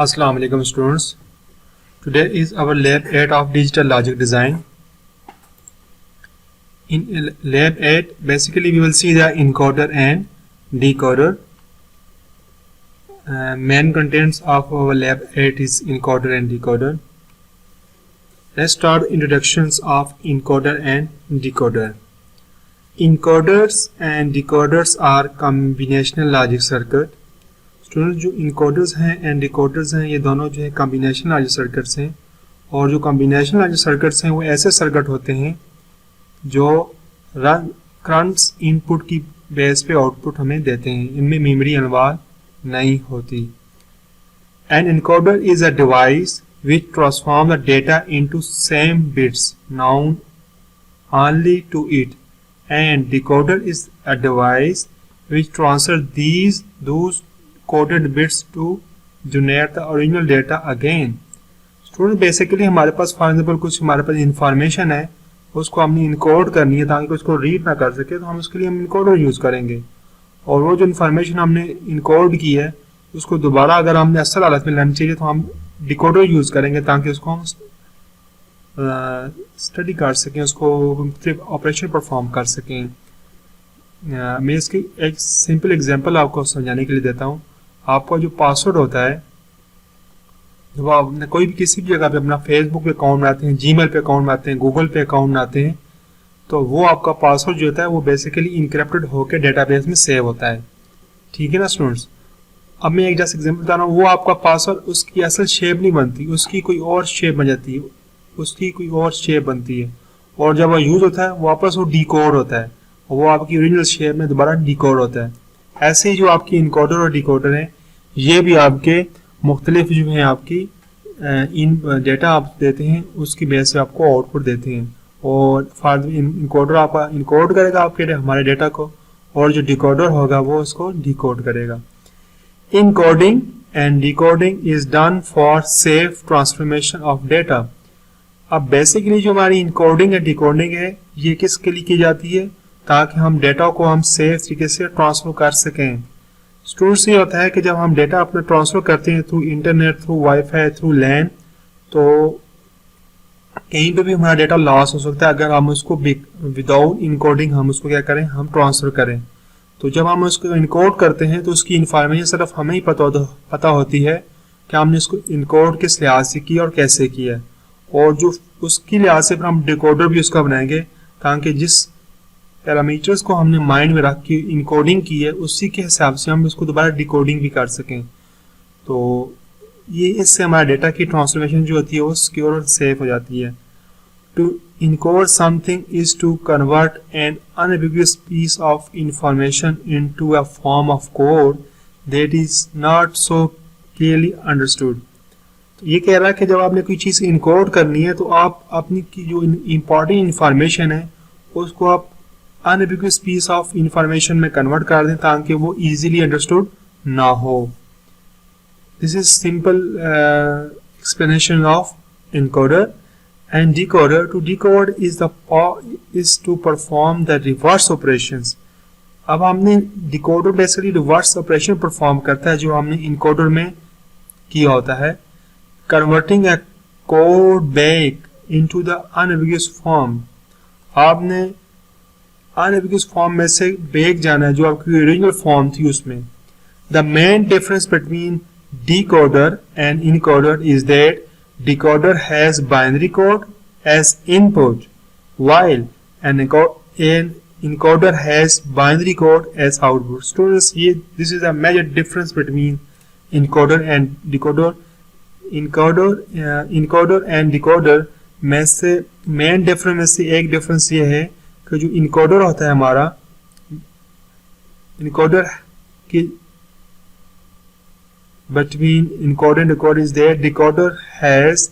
Assalamu alaikum students. Today is our lab 8 of digital logic design. In lab 8 basically we will see the encoder and decoder. Main contents of our lab 8 is encoder and decoder. Let's start introductions of encoder and decoder. Encoders and decoders are combinational logic circuit. Student जो encoders हैं and decoders हैं ये दोनों जो है combination logic circuits हैं और जो कॉम्बिनेशन लॉजिक सर्किट्स हैं वो ऐसे सर्किट होते हैं जो करंट्स इनपुट की बेस पे आउटपुट हमें देते हैं, इनमें मेमोरी इन्वॉल्व नहीं होती. An encoder is a device which transform the data into same bits known only to it and decoder is a device which transfer those coded bits to generate the original data again. Student basically हमारे पास for example कुछ हमारे पास information है, उसको हमने encode करनी है ताकि उसको रीड ना कर सके, तो हम उसके लिए हम इनकोडर यूज करेंगे. और वो जो इन्फॉर्मेशन हमने इनकोड की है उसको दोबारा अगर हमने असल हालत में लानी चाहिए तो हम डिकोडर यूज करेंगे ताकि उसको हम स्टडी कर सकें, उसको ऑपरेशन परफॉर्म कर सकें. मैं इसकी एक सिंपल एग्जांपल आपको समझाने के लिए देता हूँ. आपका जो पासवर्ड होता है जब आप कोई भी किसी भी जगह पे अपना फेसबुक पे अकाउंट बनाते हैं, जीमेल पे अकाउंट बनाते हैं, गूगल पे अकाउंट बनाते हैं, तो वो आपका पासवर्ड जो होता है वो बेसिकली इनक्रिप्टेड होकर डेटाबेस में सेव होता है. ठीक है ना स्टूडेंट्स. अब मैं एक जैसे एग्जांपल बता रहा हूँ, वो आपका पासवर्ड उसकी असल शेप नहीं बनती, उसकी कोई और शेप बन जाती है, उसकी कोई और शेप बनती है और जब वो यूज होता है वापस वो डिकोड होता है और वो आपकी ओरिजिनल शेप में दोबारा डिकोड होता है. ऐसे ही जो आपकी इनकोडर और डिकोडर हैं ये भी आपके मुख्तलिफ जो हैं आपकी इन डेटा आप देते हैं उसकी बेस से आपको आउटपुट देते हैं. और इनकोडर आपका इनकोड करेगा आपके हमारे डेटा को और जो डिकोडर होगा वो उसको डिकोड करेगा. Encoding and decoding is done for safe transformation of data. अब बेसिकली जो हमारी इनकोडिंग एंड डिकोडिंग है ये किसके लिए की जाती है ताकि हम डेटा को हम सेफ तरीके से ट्रांसफर कर सकें. स्टूडेंट्स ये होता है कि जब हम डेटा अपना ट्रांसफर करते हैं through internet, through wifi, through LAN, तो कहीं पे भी हमारा डेटा लॉस हो सकता है अगर हम उसको विदाउट इनकोडिंग हम उसको क्या करें, हम ट्रांसफर करें. तो जब हम उसको इनकोड करते हैं तो उसकी इंफॉर्मेशन सिर्फ हमें ही पता होती है कि हमने इसको इनकोड किस लिहाज से किया और कैसे किया है, और जो उसकी लिहाज से फिर हम डिकोडर भी उसका बनाएंगे ताकि जिस पैरामीटर्स को हमने माइंड में रख के इनकोडिंग की है उसी के हिसाब से हम उसको दोबारा डिकोडिंग भी कर सकें. तो ये इससे हमारा डेटा की ट्रांसफॉर्मेशन जो होती है वो सिक्योर और सेफ हो जाती है. To encode something is to convert an unambiguous piece of information into a form of code that is not so clearly understood. तो ये कह रहा है कि जब आपने कोई चीज़ इनकोड करनी है तो आप अपनी की जो इम्पॉर्टेंट इंफॉर्मेशन है उसको आप अनएम्बिगुअस पीस ऑफ इंफॉर्मेशन में कन्वर्ट कर दें ताकि वो इजीली अंडरस्टूड ना हो. This is simple explanation of encoder and decoder. To decode is to perform the reverse operations. अब हमने decoder basically reverse operation perform करता है जो हमने इनकोडर में किया होता है. Converting a code back into the unambiguous form. आपने अनएम्बिगुअस फॉर्म में से बैक जाना है जो आपकी ओरिजिनल फॉर्म थी उसमें. The main difference between decoder and encoder is that decoder has binary code as input while an encoder has binary code as output. Students ये this is a major difference between encoder and decoder. Encoder and decoder में से main difference में से एक difference ये है कि जो इनकोडर होता है हमारा इनकोडर की between encoder and decoder is that decoder has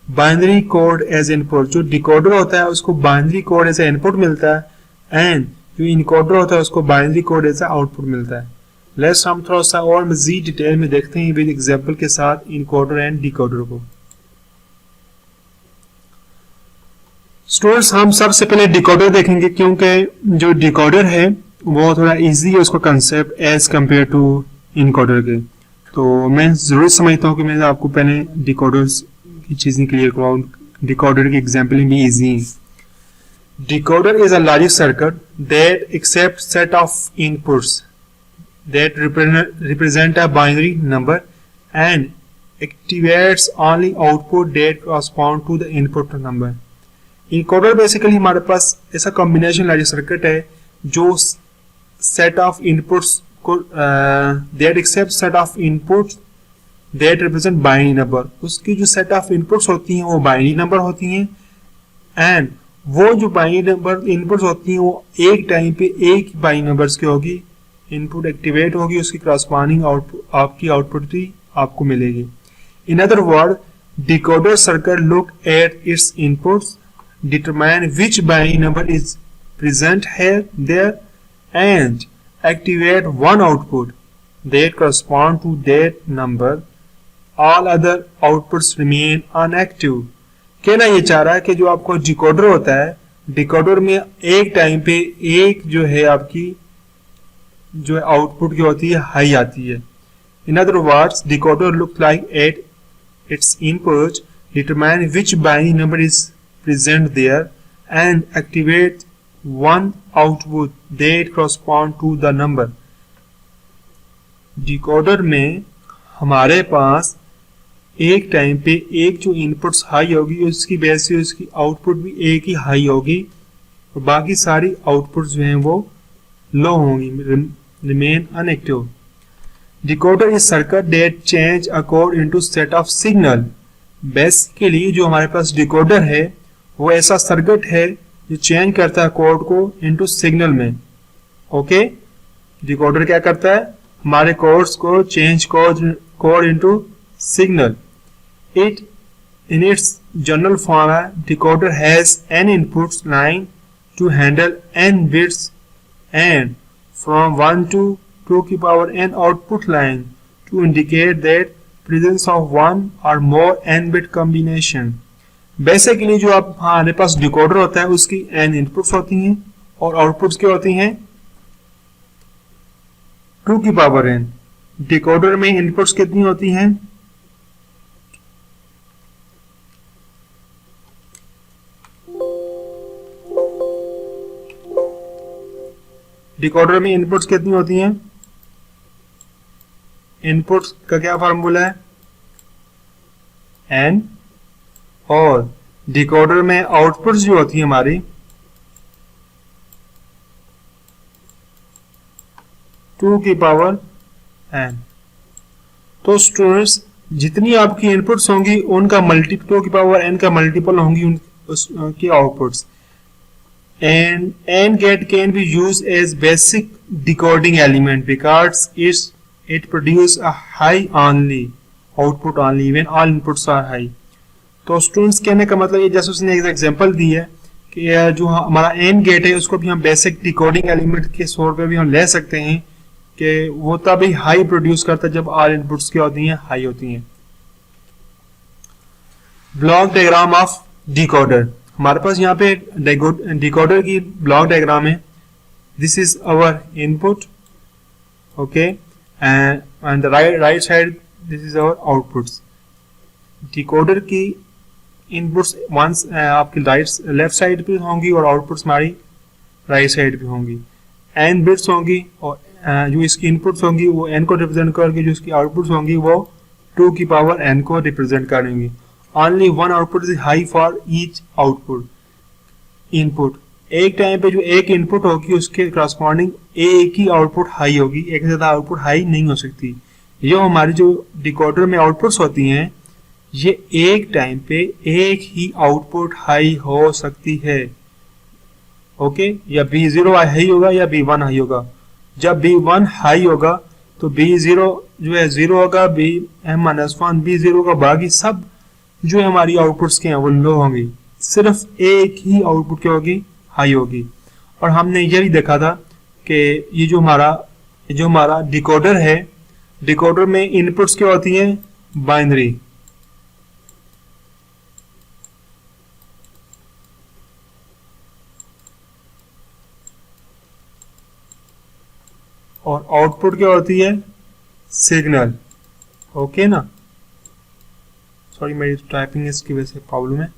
binary code as input. जो डिकोडर होता है उसको बाइनरी कोड एज इनपुट मिलता है एंड जो इनकोडर होता है उसको बाइनरी कोड एज आउटपुट मिलता है. लेट्स हम थोड़ा सा और मजीद डिटेल में देखते हैं विद एग्जांपल के साथ इनकोडर एंड डिकोडर को. स्टूडेंट्स हम सबसे पहले डिकोडर देखेंगे क्योंकि जो डिकोडर है वो थोड़ा इजी है उसका concept as compare to encoder के. तो मैं ज़रूर समझता हूँ कि मैं आपको पहले डिकोडर्स की चीज़ें क्लियर कराऊँ। डिकोडर की एग्जाम्पल भी ईजी है। Decoder is a logic circuit that accept set of inputs that represent a binary number and activates only output that correspond to the input number. Encoder basically हमारे पास ऐसा combination logic circuit है जो set of inputs को that accept set of inputs that represent binary number, उसकी जो set of inputs होती हैं वो बाइनरी नंबर होती हैं एंड वो जो बाइनरी नंबर इनपुट्स होती हैं वो एक टाइम पे एक बाइनरी नंबर्स की होगी, इनपुट एक्टिवेट होगी, उसकी क्रॉसपॉन्डिंग आउटपुट आपकी आउटपुट भी आपको मिलेगी। In other word, decoder circuit look at its inputs, determine which binary number is present here there and activate one output that correspond to that number. All other outputs remain unactive. कहना ये चाह रहा है कि जो आपको decoder होता है, डिकोडर में एक टाइम पे एक जो है आपकी जो आउटपुट की होती है हाई आती है। In other words, decoder look like at its input, determine which binary number is present there and activate one output that correspond to the number. Decoder में हमारे पास एक टाइम पे एक जो इनपुट्स हाई होगी उसकी बेस से उसकी आउटपुट भी एक ही हाई होगी और बाकी सारी आउटपुट्स जो हैं वो लो होंगी, remain unactive. Decoder is circuit that change a code into set of signal. Basically जो हमारे पास डिकोडर है वो ऐसा सर्किट है जो चेंज करता है कोड को इनटू सिग्नल में। ओके, डिकोडर क्या करता है, हमारे कोड्स को change code into signal. It in its general form है, decoder has n inputs line to handle n bits and from 1 to 2 की power n output line to indicate that presence of one or more n bit combination. Basically जो आप हमारे पास decoder होता है उसकी n inputs होती हैं और आउटपुट्स क्या होती हैं 2 की पावर n। डिकोडर में इनपुट्स कितनी होती हैं, डिकोडर में इनपुट्स कितनी होती हैं, इनपुट्स का क्या फार्मूला है n, और डिकोडर में आउटपुट्स जो होती है हमारी 2 की पावर n। तो स्टूडेंट्स जितनी आपकी इनपुट्स होंगी उनका मल्टीपल 2 की पावर n का मल्टीपल होंगी उसकी outputs. And AND gate can be used as basic decoding element because it produces a high only output only when all inputs are high. तो स्टूडेंट्स कहने का मतलब ये जैसे उसने एक एग्जांपल दी है कि जो हमारा AND गेट है उसको भी हम बेसिक डिकोडिंग एलिमेंट के तौर पे भी हम ले सकते हैं कि वो तभी हाई प्रोड्यूस करता है जब ऑल इनपुट्स क्या होती हैं, हाई होती हैं। ब्लॉक डायग्राम ऑफ डिकोडर, हमारे पास यहाँ पे डिकोडर की ब्लॉक डायग्राम है। This is our input, okay, and right side this is our outputs. Decoder की इनपुट्स वंस आपकी लेफ्ट साइड पे होंगी और आउटपुट्स हमारी राइट साइड पे होंगी। n बिट्स होंगी और जो इसकी इनपुट्स होंगी वो n को रिप्रेजेंट करके जो इसकी आउटपुट्स होंगी वो 2 की पावर n को रिप्रेजेंट करेंगी। Only one output is high for each output input. एक टाइम पे जो एक इनपुट होगी उसके करस्पॉन्डिंग एक ही आउटपुट हाई होगी, एक से ज्यादा आउटपुट हाई नहीं हो सकती। ये हमारी जो डिकोडर में आउटपुट्स होती हैं ये एक टाइम पे एक ही आउटपुट हाई हो सकती है। ओके, या B0 हाई होगा या B1 हाई होगा। जब B1 हाई होगा तो B0 जो है 0 होगा, B-1 B0 का बाकी सब जो हमारी आउटपुट्स के हैं वो लो होंगी, सिर्फ एक ही आउटपुट क्या होगी, हाई होगी। और हमने ये भी देखा था कि ये जो हमारा डिकोडर है, डिकोडर में इनपुट्स क्या होती हैं, बाइनरी। और आउटपुट क्या होती है, सिग्नल। ओके ना, सॉरी मेरी टाइपिंग इसकी वजह से प्रॉब्लम है।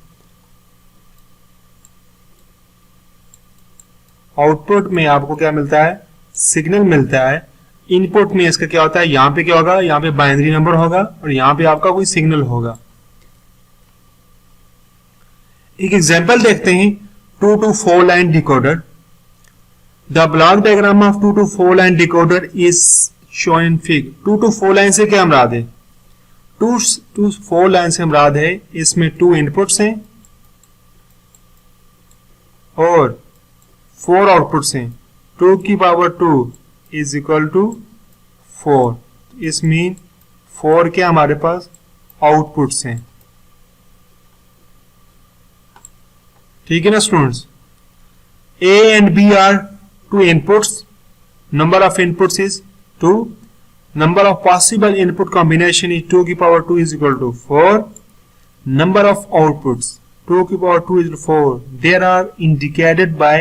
आउटपुट में आपको क्या मिलता है, सिग्नल मिलता है। इनपुट में इसका क्या होता है, यहाँ पे क्या होगा, यहाँ पे बाइनरी नंबर होगा और यहाँ पे आपका कोई सिग्नल होगा। एक एग्जांपल देखते हैं, 2 to 4 line decoder. The block diagram of 2 to 4 line decoder is shown in fig. 2 to 4 line से क्या मुराद है, 2 to 4 लाइन से मुराद है इसमें 2 इनपुट्स हैं और 4 आउटपुट्स हैं। 2 की पावर 2 इज इक्वल टू 4। इस मीन 4 के हमारे पास आउटपुट्स हैं। ठीक है ना students. A and B are 2 inputs. Number of inputs is 2. Number of possible input combination is 2 की power 2 is equal to 4. Number of outputs 2 की power 2 is equal to 4. They are indicated by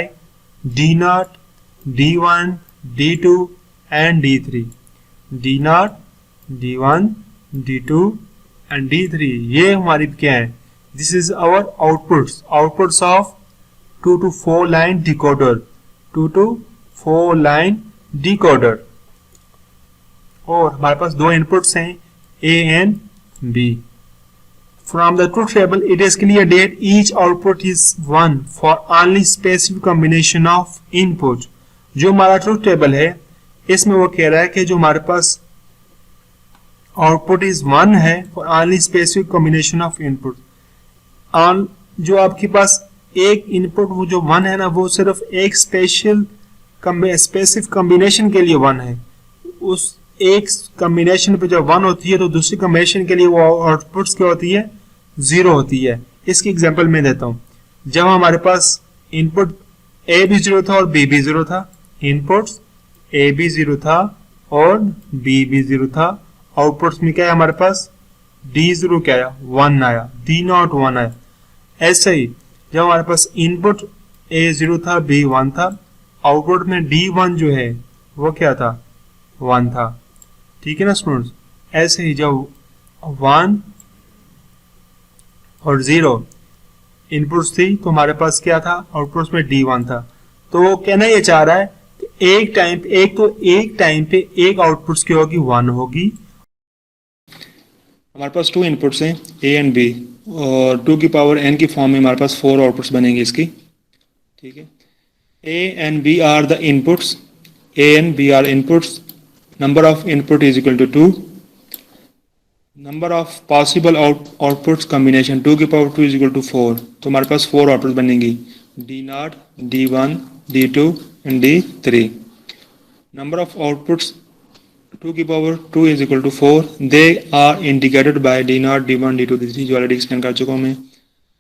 D0, D1, D2 and D3. D0, D1, D2 and D3 ये हमारी क्या है, this is our outputs of 2 to 4 line decoder, 2 to 4 line decoder। और हमारे पास 2 inputs हैं A and B। From the truth table it is clear that each output is 1 for only specific combination of input। जो हमारा truth table है इसमें वो कह रहा है कि जो हमारे पास आउटपुट इज 1 है for only specific combination of input. On जो आपके पास एक इनपुट वो जो 1 है ना, वो सिर्फ एक स्पेसिफिक कॉम्बिनेशन के लिए 1 है। उस एक कॉम्बिनेशन पे जब 1 होती है तो दूसरी कॉम्बिनेशन के लिए वो आउटपुट्स क्या होती है, 0 होती है। इसकी एग्जांपल मैं देता हूँ। जब हमारे पास इनपुट A भी 0 था और B भी 0 था, इनपुट्स A भी 0 था और B भी 0 था, आउटपुट्स में क्या है हमारे पास D0 क्या आया, 1 आया, D0 1 आया। ऐसे ही जब हमारे पास इनपुट A 0 था, B 1 था, आउटपुट में D1 जो है वो क्या था, 1 था। ठीक है ना स्टूडेंट्स। ऐसे ही जब 1 और 0 इनपुट्स थी तो हमारे पास क्या था, आउटपुट्स में D1 था। तो वो कहना ये चाह रहा है कि एक टाइम पे एक आउटपुट्स की होगी 1 होगी। हमारे पास 2 इनपुट्स हैं A एंड B और 2 की पावर n की फॉर्म में हमारे पास 4 आउटपुट्स बनेंगे इसकी। ठीक है, A and B are the inputs, A and B are inputs, number of input is equal to 2, number of possible outputs combination 2 की पावर 2 इज इक्वल टू 4। तो हमारे पास 4 आउटपुट्स बनेंगी, D0, D1, D2 and D3। Number of outputs 2 की power 2 is equal to 4, they are indicated by D0, D1, D2, D3 जो already explain कर चुका हूँ मैं।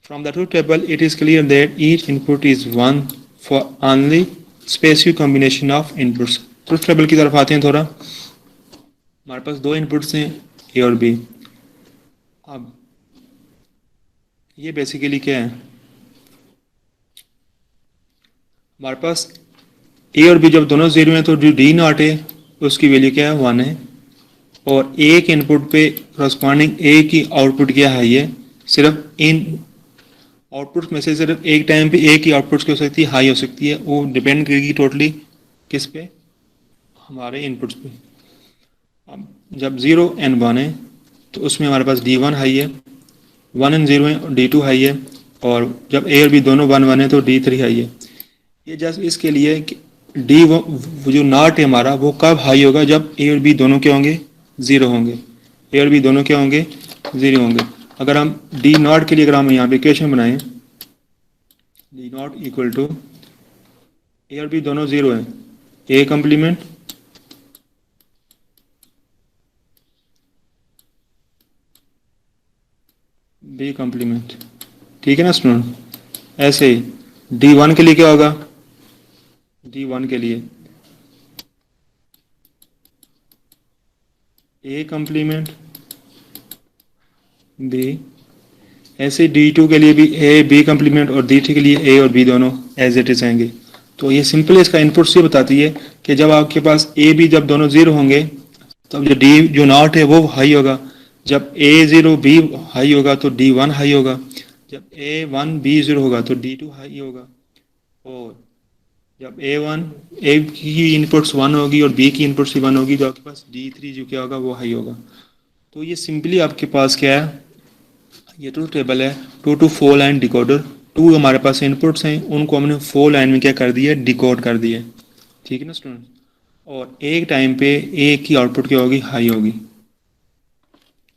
From the truth table it is clear that each input is 1 for only specific combination of inputs. Truth table की तरफ आते हैं थोड़ा। हमारे पास 2 इनपुट्स हैं A और B। अब ये बेसिकली क्या है, हमारे पास A और B जब दोनों 0 हैं तो जो D0 है उसकी वैल्यू क्या है, 1 है। और एक इनपुट पे करस्पॉन्डिंग A की आउटपुट क्या हाई है, सिर्फ इन आउटपुट में से सिर्फ एक टाइम पे A की आउटपुट क्या हो सकती है, हाई हो सकती है। वो डिपेंड करेगी टोटली किस पे, हमारे इनपुट्स पे। अब जब 0 एंड 1 है तो उसमें हमारे पास D1 हाई है, 1 एंड 0 है और D2 हाई है। और जब A और B दोनों 1 1 है तो D3 हाई है। ये जस्ट इसके लिए कि D1 जो नॉट है हमारा वो कब हाई होगा, जब A और B दोनों क्या होंगे, 0 होंगे। A और B दोनों क्या होंगे, 0 होंगे। अगर हम D0 के लिए अगर हम यहाँ पे इक्वेशन बनाएं, D0 इक्वल टू A और B दोनों 0 हैं, A कम्प्लीमेंट B कम्प्लीमेंट। ठीक है ना स्टूडेंट। ऐसे ही D1 के लिए क्या होगा, D1 के लिए A कम्प्लीमेंट B। ऐसे D2 के लिए भी A B कम्प्लीमेंट और D3 के लिए A और B दोनों एज इट इज आएंगे। तो ये सिंपल इसका इनपुट से बताती है कि जब आपके पास A B जब दोनों 0 होंगे तो अब जो डी जो नॉट है वो हाई होगा। जब A0 B हाई होगा तो D1 हाई होगा। जब A1 B0 होगा तो D2 हाई होगा। और जब A की इनपुट्स 1 होगी और B की इनपुट्स भी 1 होगी तो आपके पास D3 जो क्या होगा वो हाई होगा। तो ये सिंपली आपके पास क्या है, ये ट्रूथ टेबल है 2 to 4 लाइन डिकोडर। 2 हमारे पास इनपुट्स हैं, उनको हमने 4 लाइन में क्या कर दिया, डिकोड कर दिया। ठीक है ना स्टूडेंट। और एक टाइम पे एक की आउटपुट क्या होगी, हाई होगी।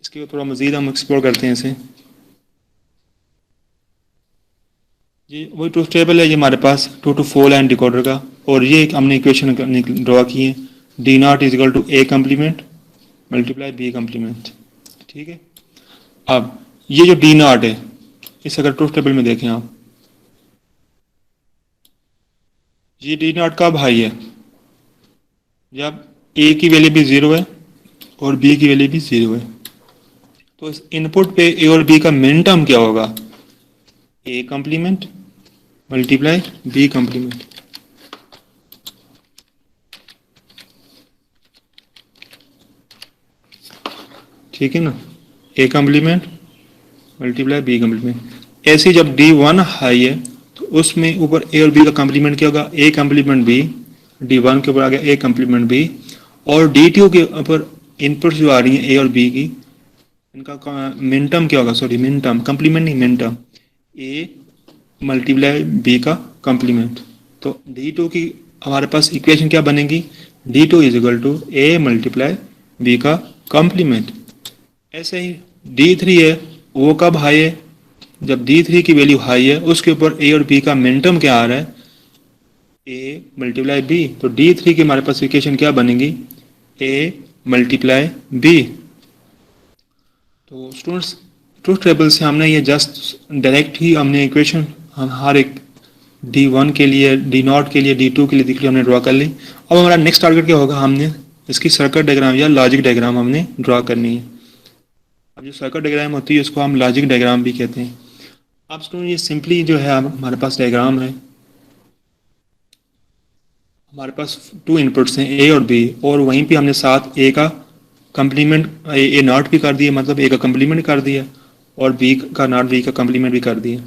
इसके थोड़ा मजीद हम एक्सप्लोर करते हैं इसे। ये वही ट्रूथ टेबल है ये हमारे पास 2 to 4 लाइन डिकोडर का। और ये एक हमने इक्वेशन ड्रॉ की है, D not is equal to A complement multiply B complement. ठीक है। अब ये जो डी नॉट है, इस अगर ट्रूथ टेबल में देखें आप, ये डी नॉट कब हाई है, जब ए की वैल्यू भी 0 है और बी की वैल्यू भी 0 है। तो इस इनपुट पे ए और बी का मिन टर्म क्या होगा, A complement multiply B complement. ठीक है ना, A complement multiply B complement. ऐसे जब D1 हाई है तो उसमें ऊपर ए और बी का कम्प्लीमेंट क्या होगा, ए कम्प्लीमेंट बी। D1 के ऊपर आ गया ए कम्प्लीमेंट बी। और D2 के ऊपर इनपुट्स जो आ रही हैं ए और बी की, इनका मिन टर्म क्या होगा, सॉरी मिन टर्म, कम्प्लीमेंट नहीं min term, A multiply B का कम्प्लीमेंट। तो D2 की हमारे पास इक्वेशन क्या बनेगी, D2 is equal to A multiply B का कम्प्लीमेंट। ऐसे ही D3 है, वो कब हाई है, जब D3 की वैल्यू हाई है उसके ऊपर ए और बी का मिन टर्म क्या आ रहा है, ए मल्टीप्लाई बी। तो D3 की हमारे पास इक्वेशन क्या बनेगी, ए मल्टीप्लाई बी। तो स्टूडेंट्स ट्रूथ टेबल से हमने ये जस्ट डायरेक्ट ही हमने इक्वेशन हम हर एक D1 के लिए, D0 के लिए, D2 के लिए दिख लिया, हमने ड्रॉ कर ली। अब हमारा नेक्स्ट टारगेट क्या होगा, हमने इसकी सर्किट डायग्राम या लॉजिक डायग्राम हमने ड्रॉ करनी है। अब जो सर्किट डायग्राम होती है उसको हम लॉजिक डायग्राम भी कहते हैं। अब स्टूडेंट ये सिंपली जो है हमारे पास डायग्राम है, हमारे पास 2 इनपुट्स हैं ए और बी, और वहीं पे हमने साथ ए का कम्प्लीमेंट ए नॉट भी कर दिया, मतलब ए का कम्प्लीमेंट कर दिया, और बी का नॉट बी का कम्प्लीमेंट भी कर दिया।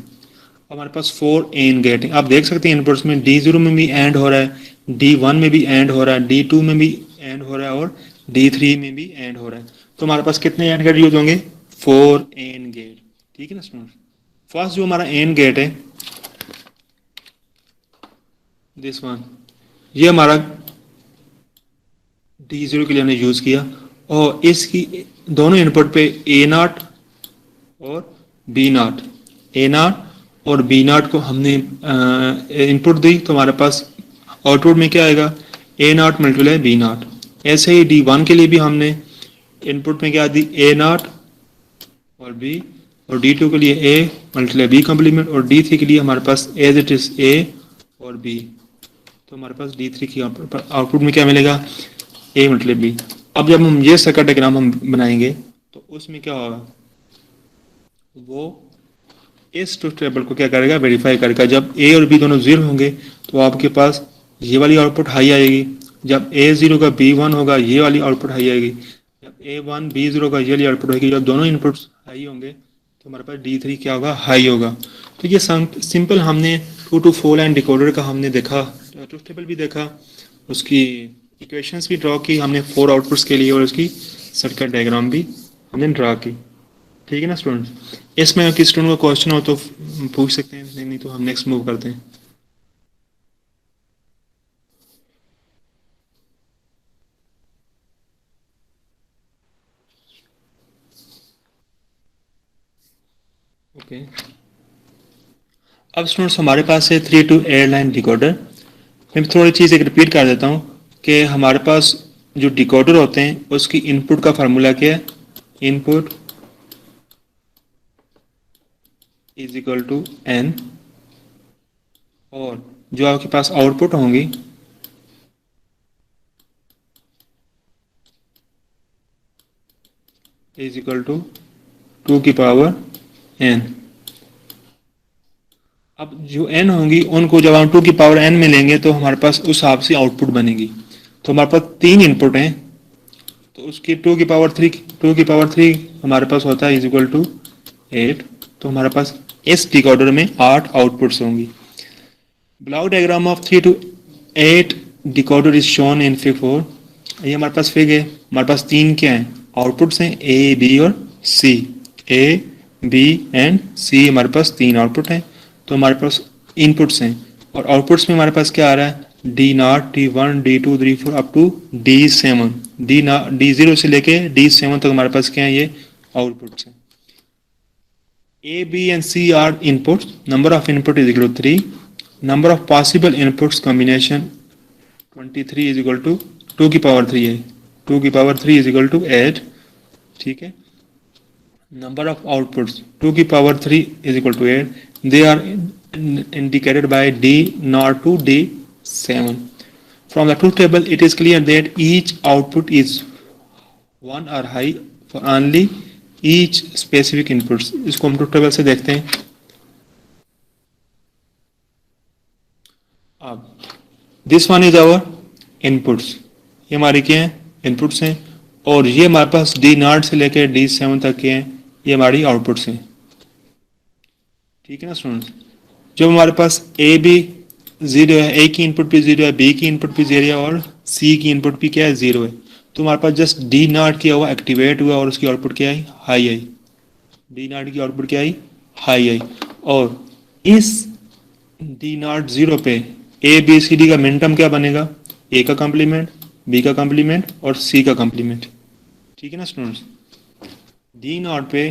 हमारे पास 4 एंड गेट है। आप देख सकते हैं इनपुट्स में D0 में भी एंड हो रहा है, D1 में भी एंड हो रहा है, D2 में भी एंड हो रहा है और D3 में भी एंड हो रहा है। तो हमारे पास कितने एंड गेट यूज होंगे, 4 एंड गेट। ठीक है ना स्टूडेंट। फर्स्ट जो हमारा एंड गेट है, दिस वन, ये हमारा D0 के लिए हमने यूज किया, और इसकी दोनों इनपुट पे ए नॉट और बी नॉट, ए नॉट और बी नॉट को हमने इनपुट दी, तो हमारे पास आउटपुट में क्या आएगा, ए नॉट मल्टीप्लाई बी नॉट। ऐसे ही D1 के लिए भी हमने इनपुट में क्या दी, ए नॉट और बी, और D2 के लिए ए मल्टीप्लाई बी कम्प्लीमेंट, और D3 के लिए हमारे पास एज इट इज ए और बी। तो हमारे पास D3 की आउटपुट में क्या मिलेगा, ए मल्टीप्लाई बी। अब जब हम ये सर्किट डायग्राम हम बनाएंगे तो उसमें क्या होगा, वो इस ट्रूथ टेबल को क्या करेगा, वेरीफाई करेगा। जब ए और बी दोनों 0 होंगे तो आपके पास ये वाली आउटपुट हाई आएगी। जब A0 का B1 होगा ये वाली आउटपुट हाई आएगी। जब A1 B0 का ये वाली आउटपुट आएगी। जब दोनों इनपुट्स हाई होंगे तो हमारे पास D3 क्या होगा, हाई होगा। तो ये सिंपल हमने 2 to 4 लाइन डिकोडर का हमने देखा, ट्रूथ टेबल भी देखा, उसकी इक्वेशंस भी ड्रॉ की हमने 4 आउटपुट्स के लिए, और उसकी सर्किट डायग्राम भी हमने ड्रॉ की। ठीक है ना स्टूडेंट्स। इसमें किसी स्टूडेंट को क्वेश्चन हो तो पूछ सकते हैं, नहीं तो हम नेक्स्ट मूव करते हैं। ओके। अब स्टूडेंट्स हमारे पास है 3 to 8 लाइन डिकोडर। मैं थोड़ी चीज़ एक रिपीट कर देता हूँ कि हमारे पास जो डिकोडर होते हैं उसकी इनपुट का फार्मूला क्या है, input is equal to n, और जो आपके पास आउटपुट होंगी इज इक्वल टू 2 की पावर n। अब जो n होंगी उनको जब हम 2 की पावर n में लेंगे तो हमारे पास उस हिसाब से आउटपुट बनेगी। तो हमारे पास 3 इनपुट हैं, तो उसकी 2 की पावर 3 हमारे पास होता है इज इक्वल टू 8। तो हमारे पास इस डिकोडर में 8 आउटपुट्स होंगी। Block diagram of 3 to 8 decoder is shown in fig 4। ये हमारे पास फिग है, हमारे पास 3 क्या हैं आउटपुट्स हैं, ए बी और सी। ए बी एंड सी हमारे पास 3 आउटपुट हैं। तो हमारे पास इनपुट्स हैं और आउटपुट्स में हमारे पास क्या आ रहा है D0 D1 D2 D4 up to D7। D0 से लेके D7 तक हमारे पास क्या है ये आउटपुट्स हैं। A, B and C are inputs. Number of input is equal to 3. Number of possible inputs combination 23 is equal to 2 की पावर 3 है। 2 की पावर 3 is equal to 8। ठीक है। Number of outputs 2 की power 3 is equal to 8. They are indicated by D0 to D7. From the truth table, it is clear that each output is 1 or high for only each specific inputs. इसको हम truth table से देखते हैं। अब this one is our inputs, ये हमारी क्या है इनपुट्स हैं और ये हमारे पास D0 से लेकर D7 तक के हैं, ये हमारी आउटपुट्स हैं। ठीक है ना स्टूडेंट्स। जब हमारे पास ए बी 0 है, ए की इनपुट भी 0 है, बी की इनपुट भी 0 है और सी की इनपुट भी क्या है 0 है, तो हमारे पास जस्ट D0 किया हुआ एक्टिवेट हुआ और उसकी आउटपुट क्या आई हाई आई। D0 की आउटपुट क्या आई हाई आई। और इस D0 0 पे ए बी सी डी का मिनटर्म क्या बनेगा, ए का कॉम्प्लीमेंट, बी का कॉम्प्लीमेंट और सी का कॉम्प्लीमेंट। ठीक है ना स्टूडेंट्स। D0 पे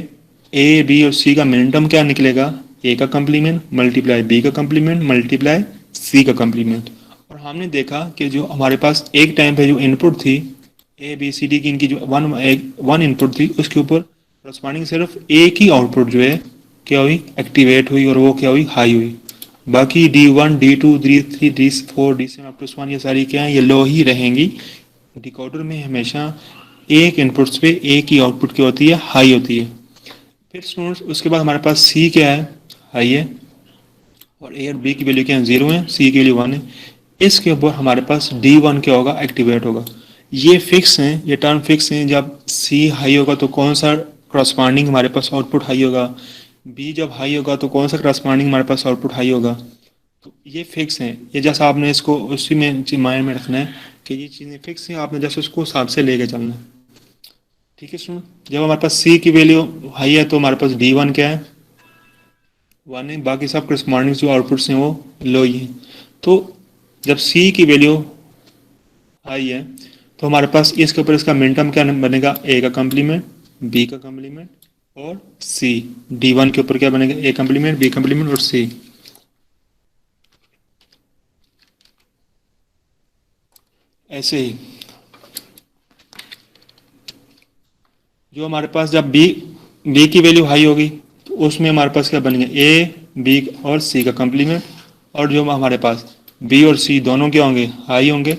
ए बी और सी का मिनटर्म क्या निकलेगा, ए का कॉम्प्लीमेंट मल्टीप्लाई बी का कॉम्प्लीमेंट मल्टीप्लाई सी का कॉम्प्लीमेंट। और हमने देखा कि जो हमारे पास एक टाइम पे जो इनपुट थी ए बी सी डी की, इनकी जो वन इनपुट थी उसके ऊपर करस्पॉन्डिंग सिर्फ एक ही आउटपुट जो है क्या हुई एक्टिवेट हुई और वो क्या हुई हाई हुई। बाकी D1 D2 D3 D4 D7 up to 1 ये सारी क्या है ये लो ही रहेंगी। डिकोडर में हमेशा एक इनपुट्स पे एक ही आउटपुट क्या होती है हाई होती है। फिर स्टूडेंट्स उसके बाद हमारे पास सी क्या है हाई है और ए और बी की वैल्यू क्या है 0 है, सी की वैल्यू 1 है। इसके ऊपर हमारे पास D1 क्या होगा एक्टिवेट होगा। ये फिक्स हैं, ये टर्म फिक्स हैं। जब सी हाई होगा तो कौन सा करस्पॉन्डिंग हमारे पास आउटपुट हाई होगा, बी जब हाई होगा तो कौन सा करस्पॉन्डिंग हमारे पास आउटपुट हाई होगा। तो ये फिक्स हैं। ये जैसा आपने इसको उसी में माइंड में रखना है कि ये चीज़ें फिक्स हैं, आपने जैसे उसको हिसाब से लेके चलना है। ठीक है सुन। जब हमारे पास सी की वैल्यू हाई है तो हमारे पास D1 क्या है 1 है, बाकी सब करस्पॉन्डिंग जो आउटपुट्स हैं वो लो ही हैं। तो जब सी की वैल्यू हाई है तो हमारे पास इसके ऊपर इसका मिनटर्म क्या बनेगा ए का कॉम्प्लीमेंट बी का कॉम्प्लीमेंट और सी। D1 के ऊपर क्या बनेगा ए कॉम्प्लीमेंट बी कॉम्प्लीमेंट और सी। ऐसे ही जो हमारे पास जब बी की वैल्यू हाई होगी तो उसमें हमारे पास क्या बनेंगे ए बी और सी का कॉम्प्लीमेंट। और जो हमारे पास बी और सी दोनों क्या होंगे हाई होंगे।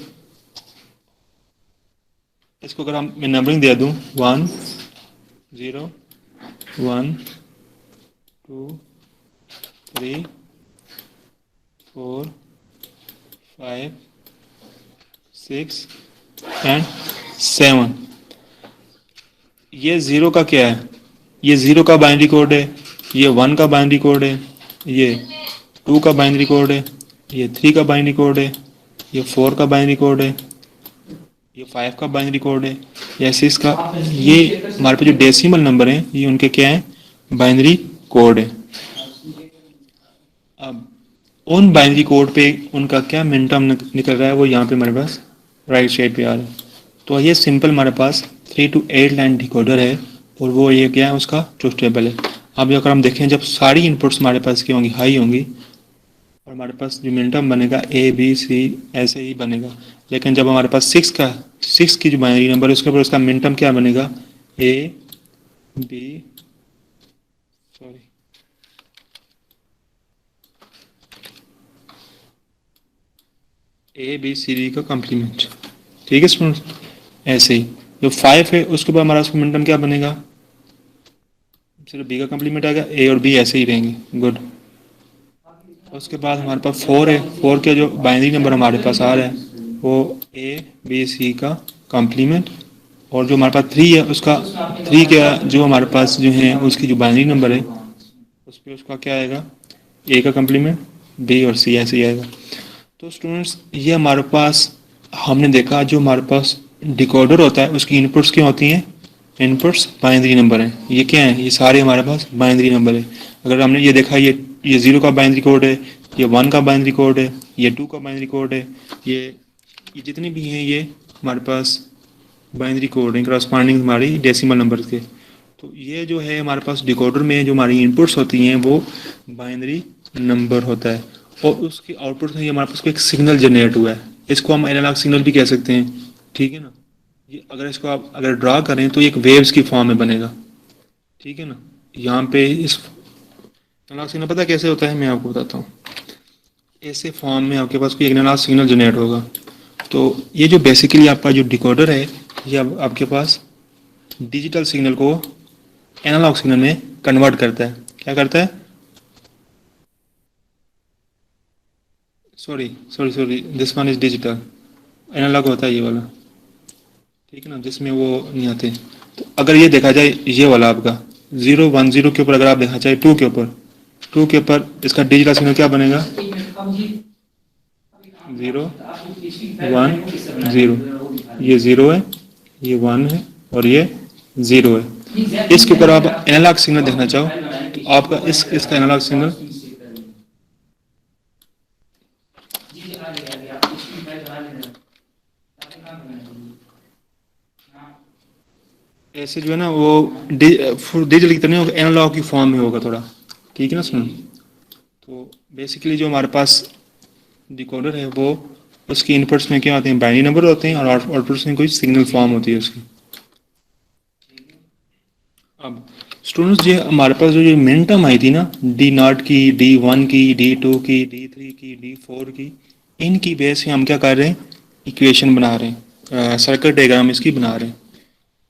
इसको अगर मैं नंबरिंग दे दूं 1 0 1 2 3 4 5 6 एंड 7। ये 0 का क्या है, ये 0 का बाइनरी कोड है, ये 1 का बाइनरी कोड है, ये 2 का बाइनरी कोड है, ये 3 का बाइनरी कोड है, ये 4 का बाइनरी कोड है, ये 5 का बाइनरी कोड है, ये 6 का। ये हमारे पास जो डेसिमल नंबर हैं ये उनके क्या है बाइनरी कोड है। अब उन बाइनरी कोड पे उनका क्या मिनटर्म निकल रहा है वो यहाँ पे हमारे पास राइट साइड पे आ रहा है। तो ये सिंपल हमारे पास 3 to 8 लाइन डिकोडर है और वो ये क्या है उसका ट्रूथ टेबल है। अब अगर हम देखें जब सारी इनपुट्स हमारे पास क्या होंगी हाई होंगी और हमारे पास जो मिनटर्म बनेगा ए बी सी ऐसे ही बनेगा। लेकिन जब हमारे पास 6 की जो बाइनरी नंबर है उसके ऊपर उसका मिनटर्म क्या बनेगा ए बी सी डी का कॉम्प्लीमेंट। ठीक है स्टूडेंट्स। ऐसे ही जो 5 है उसके बाद हमारा उसका मिनटर्म क्या बनेगा सिर्फ बी का कॉम्प्लीमेंट आएगा, ए और बी ऐसे ही रहेंगे। गुड। उसके बाद हमारे पास 4 है, 4 के जो बाइनरी नंबर हमारे पास आ रहा है वो ए बी सी का कॉम्प्लीमेंट और जो हमारे पास 3 है उसका 3 का जो हमारे पास जो है उसकी जो बाइनरी नंबर है उस पर उसका क्या आएगा, ए का कम्प्लीमेंट, बी और सी ऐसे ही आएगा। तो स्टूडेंट्स ये हमारे पास हमने देखा जो हमारे पास डिकोडर होता है उसकी इनपुट्स क्या होती हैं, इनपुट्स बाइनरी नंबर हैं। ये क्या है, ये सारे हमारे पास बाइनरी नंबर है। अगर हमने ये देखा ये 0 का बाइनरी कोड है, ये 1 का बाइनरी कोड है, ये 2 का बाइनरी कोड है, ये जितने भी हैं ये हमारे पास बाइनरी कोड है करस्पॉन्डिंग हमारी डेसिमल नंबर के। तो ये जो है हमारे पास डिकोडर में जो हमारी इनपुट्स होती हैं वो बाइनरी नंबर होता है और उसके आउटपुट से हमारे पास कोई एक सिग्नल जनरेट हुआ है, इसको हम एनालॉग सिग्नल भी कह सकते हैं, ठीक है ना। ये अगर इसको आप अगर ड्रा करें तो ये एक वेव्स की फॉर्म में बनेगा, ठीक है ना। यहाँ पे इस एनालॉग सिग्नल पता कैसे होता है, मैं आपको बताता हूँ। ऐसे फॉर्म में आपके पास कोई एक एनालॉग सिग्नल जनरेट होगा। तो ये जो बेसिकली आपका जो डिकोडर है ये आपके पास डिजिटल सिग्नल को एनालॉग सिग्नल में कन्वर्ट करता है। क्या करता है, sorry this one is digital, analogue होता है ये वाला, ठीक है ना, जिसमें वो नहीं आते। तो अगर ये देखा जाए ये वाला आपका 0 1 0 के ऊपर अगर आप देखा जाए 2 के ऊपर इसका डिजिटल सिग्नल क्या बनेगा, 0 1 0, ये 0 है, ये 1 है और ये 0 है। इसके ऊपर आप एनालॉग सिग्नल देखना चाहो तो आपका इसका एनालॉग सिग्नल ऐसे जो है ना वो डिजिटल की तरह नहीं होगा, एनालॉग की फॉर्म में होगा थोड़ा, ठीक है ना सुनो। तो बेसिकली जो हमारे पास डिकोडर है वो उसकी इनपुट्स में क्या आते हैं, बाइनरी नंबर होते हैं और आउटपुट्स में कोई सिग्नल फॉर्म होती है उसकी। अब स्टूडेंट्स ये हमारे पास जो मिन टर्म आई थी ना, D0 की, D1 की, D2 की, D3 की, D4 की, इनकी बेस पे हम क्या कर रहे हैं, इक्वेशन बना रहे हैं, सर्किट डायग्राम इसकी बना रहे हैं।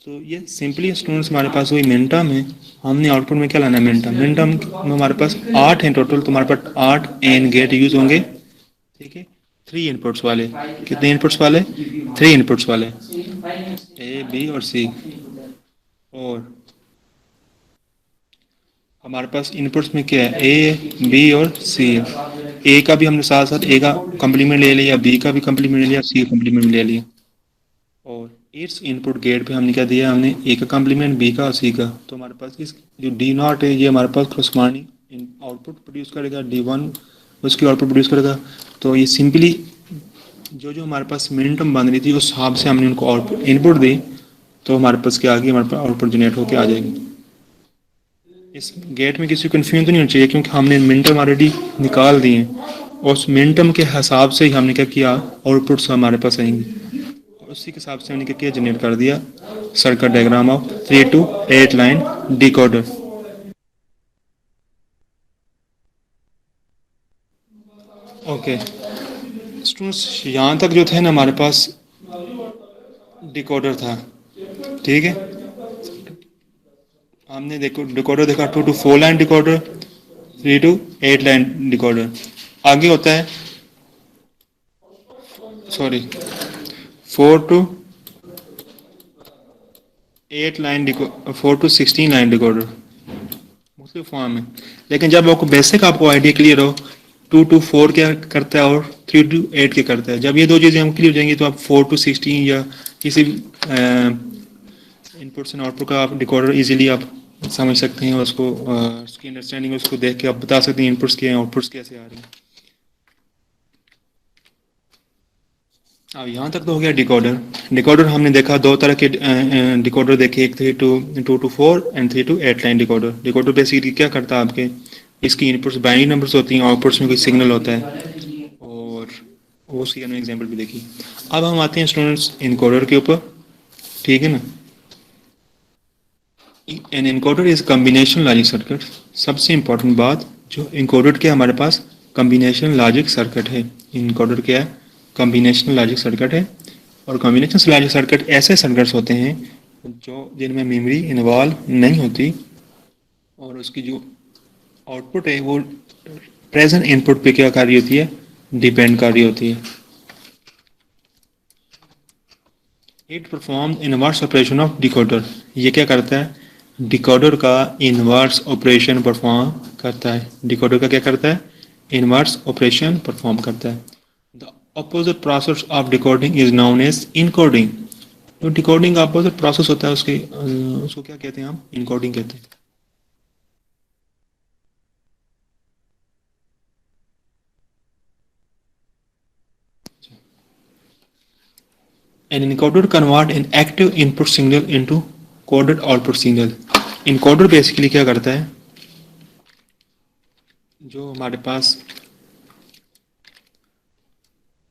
तो ये सिंपली स्टूडेंट्स हमारे पास वही मिन टर्म है, हमने आउटपुट में क्या लाना है, मिन टर्म में हमारे पास 8 हैं टोटल, तो हमारे पास 8 एंड गेट यूज होंगे, ठीक है। 3 इनपुट्स वाले, कितने इनपुट्स वाले, 3 इनपुट्स वाले, ए बी और सी। और हमारे पास इनपुट्स में क्या है, ए बी और सी है। ए का भी हमने साथ साथ ए का कम्प्लीमेंट ले लिया, बी का भी कम्प्लीमेंट ले लिया, सी का कम्प्लीमेंट ले लिया। और इस इनपुट गेट पे हमने क्या दिया, हमने ए का कम्प्लीमेंट, बी का और सी का। तो हमारे पास इस जो D0 है ये हमारे पास करस्पॉन्डिंग आउटपुट प्रोड्यूस करेगा, D1 उसकी आउटपुट प्रोड्यूस करेगा। तो ये सिंपली जो जो हमारे पास मिन टर्म बन रही थी उस हिसाब से हमने उनको आउटपुट इनपुट दी, तो हमारे पास क्या आ गई, हमारे पास आउटपुट जनरेट होकर आ जाएगी। इस गेट में किसी को कन्फ्यूजन तो नहीं होना चाहिए क्योंकि हमने मिन टर्म ऑलरेडी निकाल दिए और उस मिन टर्म के हिसाब से ही हमने क्या किया, आउटपुट्स हमारे पास आएंगे और उसी के हिसाब से हमने क्या किया, जनरेट कर दिया circuit diagram of 3 to 8 line decoder. Okay students यहाँ तक जो थे ना हमारे पास डिकोडर था, ठीक है। हमने देखो डिकोडर देखा 2 to 4 line decoder, 3 to 8 line decoder. आगे होता है 4 to 8 line 4 to 16 line decoder मुख्तलिफ फॉर्म है। लेकिन जब आपको बेसिक आपको आइडिया क्लियर हो 2 to 4 क्या करता है और 3 to 8 क्या करता है, जब ये दो चीज़ें हम क्लियर हो जाएंगी तो आप 4 to 16 या किसी भी इनपुट्स एंड आउटपुट का आप डिकोडर इजीली आप समझ सकते हैं और उसको उसकी अंडरस्टैंडिंग उसको देख के आप बता सकते हैं इनपुट्स क्या हैं, आउटपुट्स कैसे आ रहे हैं। अब यहाँ तक तो हो गया डिकोडर। डिकोडर हमने देखा दो तरह के डिकोडर देखे, एक 2 to 4 and 3 to 8 line decoder. Decoder basically क्या करता है, आपके इसकी इनपुट्स बाइनरी नंबर्स होती हैं, आउटपुट्स में कोई सिग्नल होता है और वो उसकी हमने एग्जांपल भी देखी। अब हम आते हैं स्टूडेंट्स इनकोडर के ऊपर, ठीक है ना। An encoder is combination logic circuit. सबसे इंपॉर्टेंट बात जो इनकोडर के हमारे पास कम्बिनेशन लॉजिक सर्किट है। इनकोडर क्या है, कॉम्बिनेशनल लॉजिक सर्किट है। और कॉम्बिनेशनल लॉजिक सर्किट ऐसे सर्किट्स होते हैं जो जिनमें मेमोरी इन्वॉल्व नहीं होती और उसकी जो आउटपुट है वो प्रेजेंट इनपुट पे क्या कर रही होती है, डिपेंड कर रही होती है। It perform inverse operation of decoder. ये क्या करता है? डिकोडर का इनवर्स ऑपरेशन परफॉर्म करता है। डिकोडर का क्या करता है? इनवर्स ऑपरेशन परफॉर्म करता है। The opposite process of decoding is known as encoding. जो डिकोडिंग का अपोजिट प्रोसेस होता है उसको क्या कहते हैं? हम इनकोडिंग कहते हैं। An encoder convert an active input signal into coded output signal। encoder basically क्या करता है? जो हमारे पास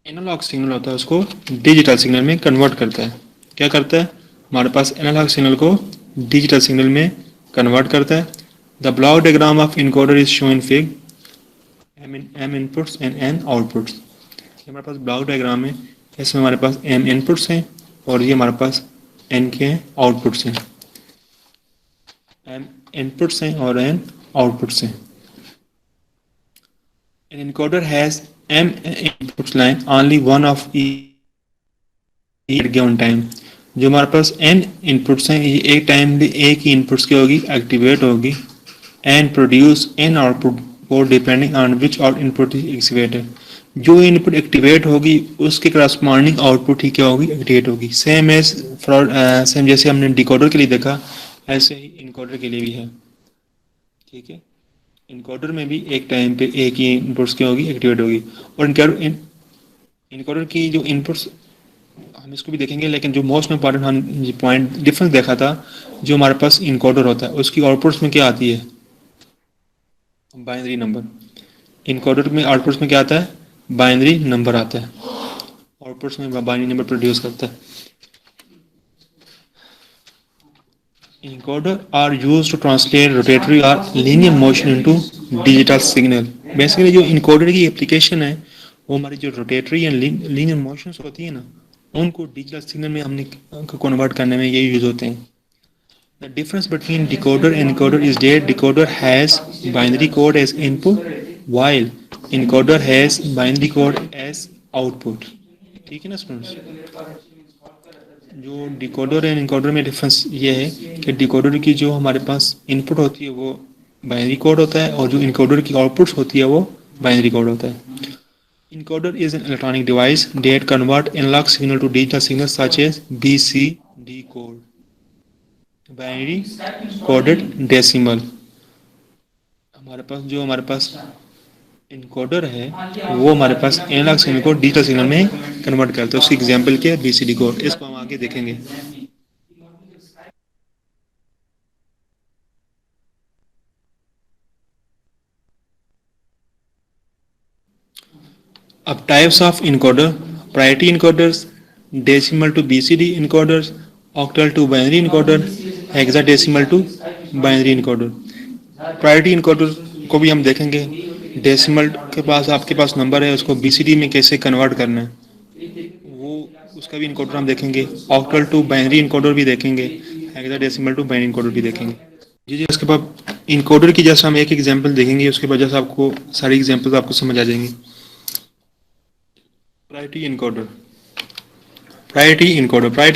एनालॉग सिग्नल होता है उसको डिजिटल सिग्नल में कन्वर्ट करता है। क्या करता है? हमारे पास एनालॉग सिग्नल को डिजिटल सिग्नल में कन्वर्ट करता है। The block diagram of encoder is show in fig m inputs and n outputs. हमारे पास ब्लॉक डायग्राम है, इसमें हमारे पास m इनपुट्स हैं और ये हमारे पास n के आउटपुट्स हैं। m इनपुट्स हैं और n आउटपुट्स हैं। An encoder has m inputs line only one of each at given time। जो हमारे पास n इनपुट्स हैं, ये एक टाइम में एक ही इनपुट्स की होगी एक्टिवेट होगी and produce n output for depending on which out input is activated. जो इनपुट एक्टिवेट होगी उसके करस्पॉन्डिंग आउटपुट ही क्या होगी? एक्टिवेट होगी। सेम जैसे हमने डिकोडर के लिए देखा, ऐसे ही इनकोडर के लिए भी है। ठीक है, इनकोडर में भी एक टाइम पे एक ही इनपुट्स क्या होगी? एक्टिवेट होगी। और इनकोडर की जो इनपुट्स हम इसको भी देखेंगे, लेकिन जो मोस्ट इंपॉर्टेंट हम पॉइंट डिफरेंस देखा था, जो हमारे पास इनकोडर होता है उसकी आउटपुट्स में क्या आती है? Binary number. इनकोडर में आउटपुट्स में क्या आता है? बाइनरी नंबर आता है। आउटपुट्स में बाइनरी नंबर प्रोड्यूस करता है। Encoder are used to translate rotatory or linear motion into digital signal। Basically जो encoder की एप्लीकेशन है वो हमारी जो रोटेटरी एंड लीनियर मोशंस होती है ना, उनको डिजिटल सिग्नल में हमने कन्वर्ट करने में ये यूज होते हैं। The difference between decoder and encoder is that decoder has binary code as input while encoder has binary code as output. ठीक है ना स्टूडेंट्स? जो डिकोडर एंड इनकोडर में डिफरेंस ये है कि डिकोडर की जो हमारे पास इनपुट होती है वो बाइनरी कोड होता है और जो इनकोडर की आउटपुट होती है वो बाइनरी कोड होता है। Encoder is an electronic device that convert analogue signal to digital signal such as BCD code, binary coded decimal. हमारे पास इनकोडर है वो हमारे पास एनालॉग सिग्नल को डिजिटल सिग्नल में कन्वर्ट करता है। उसकी एग्जांपल क्या है? BCD code. इसको हम आगे देखेंगे। अब types of encoder: priority encoders, decimal to BCD encoders, octal to binary encoder, hexadecimal to binary encoder. Priority encoder को भी हम देखेंगे। डेसिमल के पास आपके पास नंबर है, उसको BCD में कैसे कन्वर्ट करना है वो उसका भी इनकोडर हम देखेंगे। ऑक्टल टू बाइनरी इनकोडर भी देखेंगे, हेक्साडेसिमल टू बाइनरी इनकोडर भी देखेंगे। जी उसके बाद इनकोडर की जैसे हम एक एग्जांपल देखेंगे, उसके वजह से आपको सारी एग्जांपल्स आपको समझ आ जाएंगी। प्रायोरिटी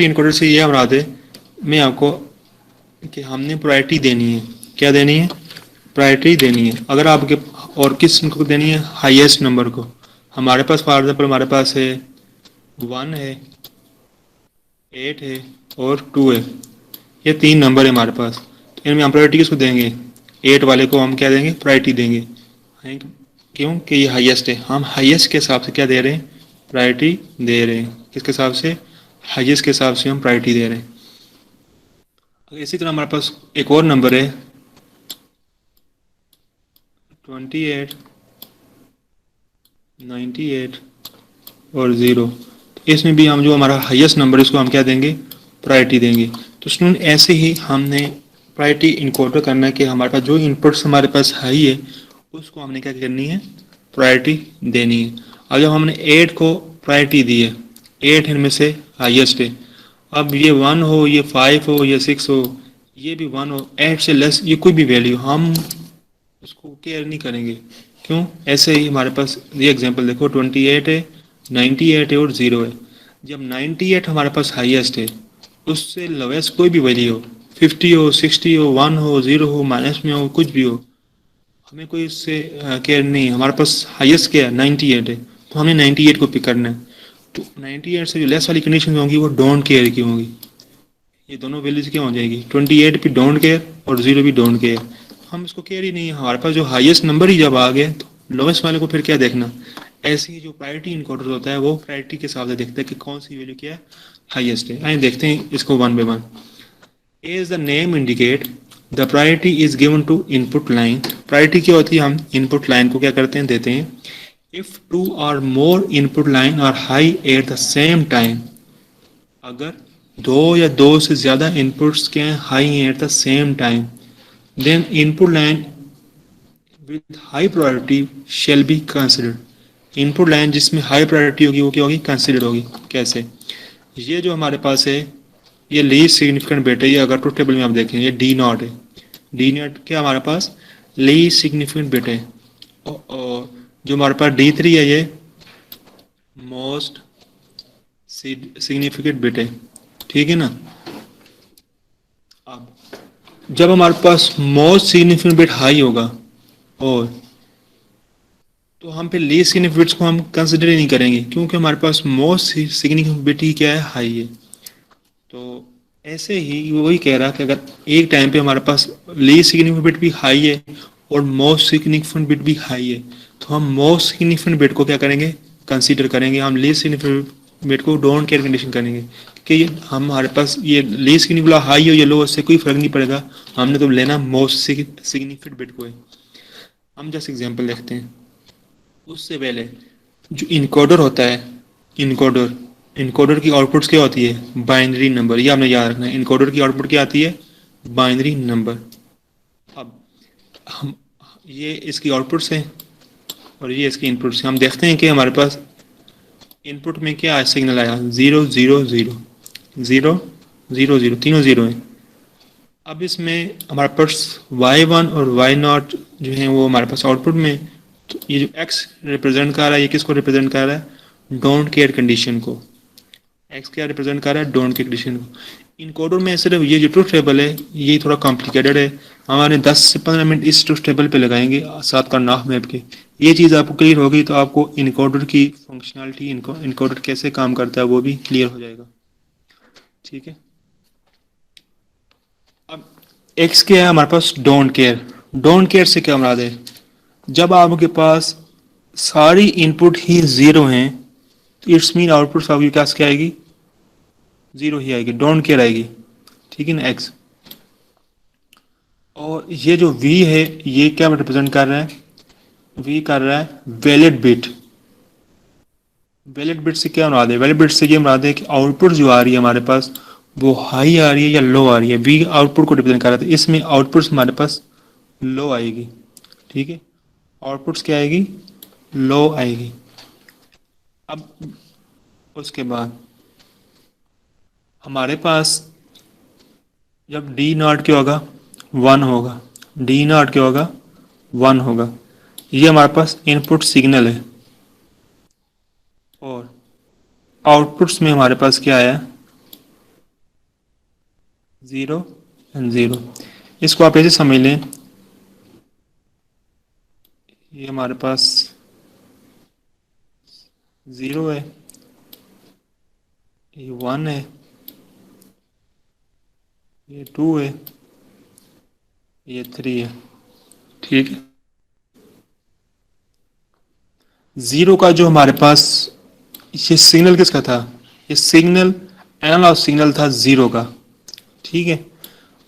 इनकोडर से ये मुराद है मैं आपको कि हमने प्रायोरिटी देनी है। क्या देनी है? प्रायोरिटी देनी है। अगर आपके और किस को देनी है? हाईएस्ट नंबर को। हमारे पास फॉर एग्जाम्पल हमारे पास है 1 है, 8 है और 2 है। ये 3 नंबर है हमारे पास, तो इनमें हम प्रायोरिटी किसको देंगे? 8 वाले को हम क्या देंगे? प्रायोरिटी देंगे। क्यों? कि ये हाईएस्ट है। हम हाईएस्ट के हिसाब से क्या दे रहे हैं? प्रायोरिटी दे रहे हैं। किसके हिसाब से? हाईएस्ट के हिसाब से हम प्रायोरिटी दे रहे हैं। इसी तरह हमारे पास एक और नंबर है 28, 98 और 0। तो इसमें भी हम जो हमारा हाईएस्ट नंबर है उसको हम क्या देंगे? प्रायोरिटी देंगे। तो स्टूडेंट ऐसे ही हमने प्रायोरिटी इनकोडर करना है कि हमारे पास जो इनपुट्स हमारे पास हाई है उसको हमने क्या करनी है? प्रायोरिटी देनी है। और जब हमने 8 को प्रायोरिटी दी है, 8 इनमें से हाईएस्ट है। अब ये 1 हो, ये 5 हो, ये 6 हो, ये भी 1 हो, 8 से लेस ये कोई भी वैल्यू हम उसको केयर नहीं करेंगे। क्यों? ऐसे ही हमारे पास ये एग्जांपल देखो 28 है, 98 है और 0 है। जब 98 हमारे पास हाईएस्ट है, उससे लोवेस्ट कोई भी वैल्यू हो, 50 हो, 60 हो, 1 हो, 0 हो, माइनस में हो, कुछ भी हो, हमें कोई इससे केयर नहीं है। हमारे पास हाईएस्ट क्या है, 98 है, तो हमें 98 को पिक करना है। तो 98 से जो लेस वाली कंडीशन होंगी वो डोंट केयर की होंगी। ये दोनों वैल्यूज क्या हो जाएगी, 28 भी डोंट केयर और 0 भी डोंट केयर। हम इसको केयर ही नहीं है, हमारे पास जो हाईएस्ट नंबर ही जब आ गए तो लोवेस्ट वाले को फिर क्या देखना। ऐसे ही जो प्रायोरिटी इनकोडर होता है वो प्रायोरिटी के हिसाब से देखता है कि कौन सी वैल्यू क्या है, हाईएस्ट है। आइए देखते हैं इसको one by one. As the name indicate the priority is given to input line. Priority क्या होती है, हम इनपुट लाइन को क्या करते हैं, देते हैं। इफ टू और more input line are high at the same time, अगर दो या दो से ज्यादा इनपुट्स के हाई हैं at the same time, then input line with high priority shall be considered. Input line जिसमें हाई प्रायोरिटी होगी वो क्या होगी, कंसिडर होगी। कैसे, ये जो हमारे पास है ये लीस्ट सिग्निफिकेंट बिट है। ये अगर ट्रुथ टेबल में आप देखें ये डी नॉट है। डी नॉट क्या हमारे पास लीस्ट सिग्निफिकेंट बिट है। और जो हमारे पास डी थ्री है ये मोस्ट सिग्निफिकेंट बिट है। ठीक है ना। अब जब हमारे पास मोस्ट सिग्निफिकेंट बिट हाई होगा और तो हम फिर लीस्ट सिग्निफिकेंट बिट्स को हम कंसिडर ही नहीं करेंगे, क्योंकि हमारे पास मोस्ट सिग्निफिकेंट बिट ही क्या है, हाई है। तो ऐसे ही वही कह रहा कि अगर एक टाइम पे हमारे पास लीस्ट सिग्निफिकेंट बिट भी हाई है और मोस्ट सिग्निफिकेंट बिट भी हाई है, तो हम मोस्ट सिग्निफिकेंट बिट को क्या करेंगे, कंसीडर करेंगे। हम लीस्ट सिग्निफिकेंट बिट को डोंट केयर कंडीशन करेंगे कि ये हमारे पास ये लीस्ट सिग्निफिकेंट हाई हो या लो, उससे कोई फर्क नहीं पड़ेगा, हमने तो लेना मोस्ट सिग्निफिकेंट बिट को है। हम जैसे एग्जांपल देखते हैं। उससे पहले जो इनकोडर होता है, इनकोडर की आउटपुट्स क्या होती है, बाइनरी नंबर। ये आपने याद रखना है, इनकोडर की आउटपुट क्या आती है, बाइनरी नंबर। अब हम ये इसकी आउटपुट्स हैं और ये इसकी इनपुट्स हैं। हम देखते हैं कि हमारे पास इनपुट में क्या सिग्नल आया, 0 0 0 0 0 0, तीनों जीरो हैं। अब इसमें हमारे पास y1 और y0 जो है वो हमारे पास आउटपुट में। तो ये जो x रिप्रेजेंट कर रहा है ये किसको रिप्रेजेंट कर रहा है, डोंट केयर कंडीशन को। x क्या रिप्रेजेंट कर रहा है, डोंट केयर कंडीशन को। इनकोडर में सिर्फ ये जो ट्रुथ टेबल है ये थोड़ा कॉम्प्लिकेटेड है, हमारे 10 से 15 मिनट इस ट्रुथ टेबल पे लगाएंगे साथ करनाफ मैप के। ये चीज़ आपको क्लियर होगी तो आपको इनकोडर की फंक्शनलिटी, इनकोडर कैसे काम करता है वो भी क्लियर हो जाएगा। ठीक है। अब x क्या है हमारे पास, डोंट केयर। डोंट केयर से क्या मुराद है, जब आपके पास सारी इनपुट ही जीरो हैं तो इट्स मीन आउटपुट आपकी क्या आएगी, जीरो ही आएगी, डोंट केयर आएगी। ठीक है ना, x। और ये जो v है ये क्या रिप्रेजेंट कर रहा है, v कर रहा है वैलिड बिट। वैलिड बिट से क्या मुराद है, वैलिड बिट से ये मुराद है कि आउटपुट जो आ रही है हमारे पास वो हाई आ रही है या लो आ रही है। v आउटपुट को रिप्रेजेंट कर रहा है, इसमें आउटपुट हमारे पास लो आएगी। ठीक है, आउटपुट्स क्या आएगी, लो आएगी। अब उसके बाद हमारे पास जब डी नॉट क्या होगा, 1 होगा, डी नॉट क्या होगा, 1 होगा। ये हमारे पास इनपुट सिग्नल है और आउटपुट्स में हमारे पास क्या आया, 0 एंड 0। इसको आप ऐसे समझ लें, ये हमारे पास 0 है, ये 1 है, ये 2 है, ये 3 है। ठीक है। 0 का जो हमारे पास ये सिग्नल किसका था, ये सिग्नल एनालॉग सिग्नल था 0 का। ठीक है।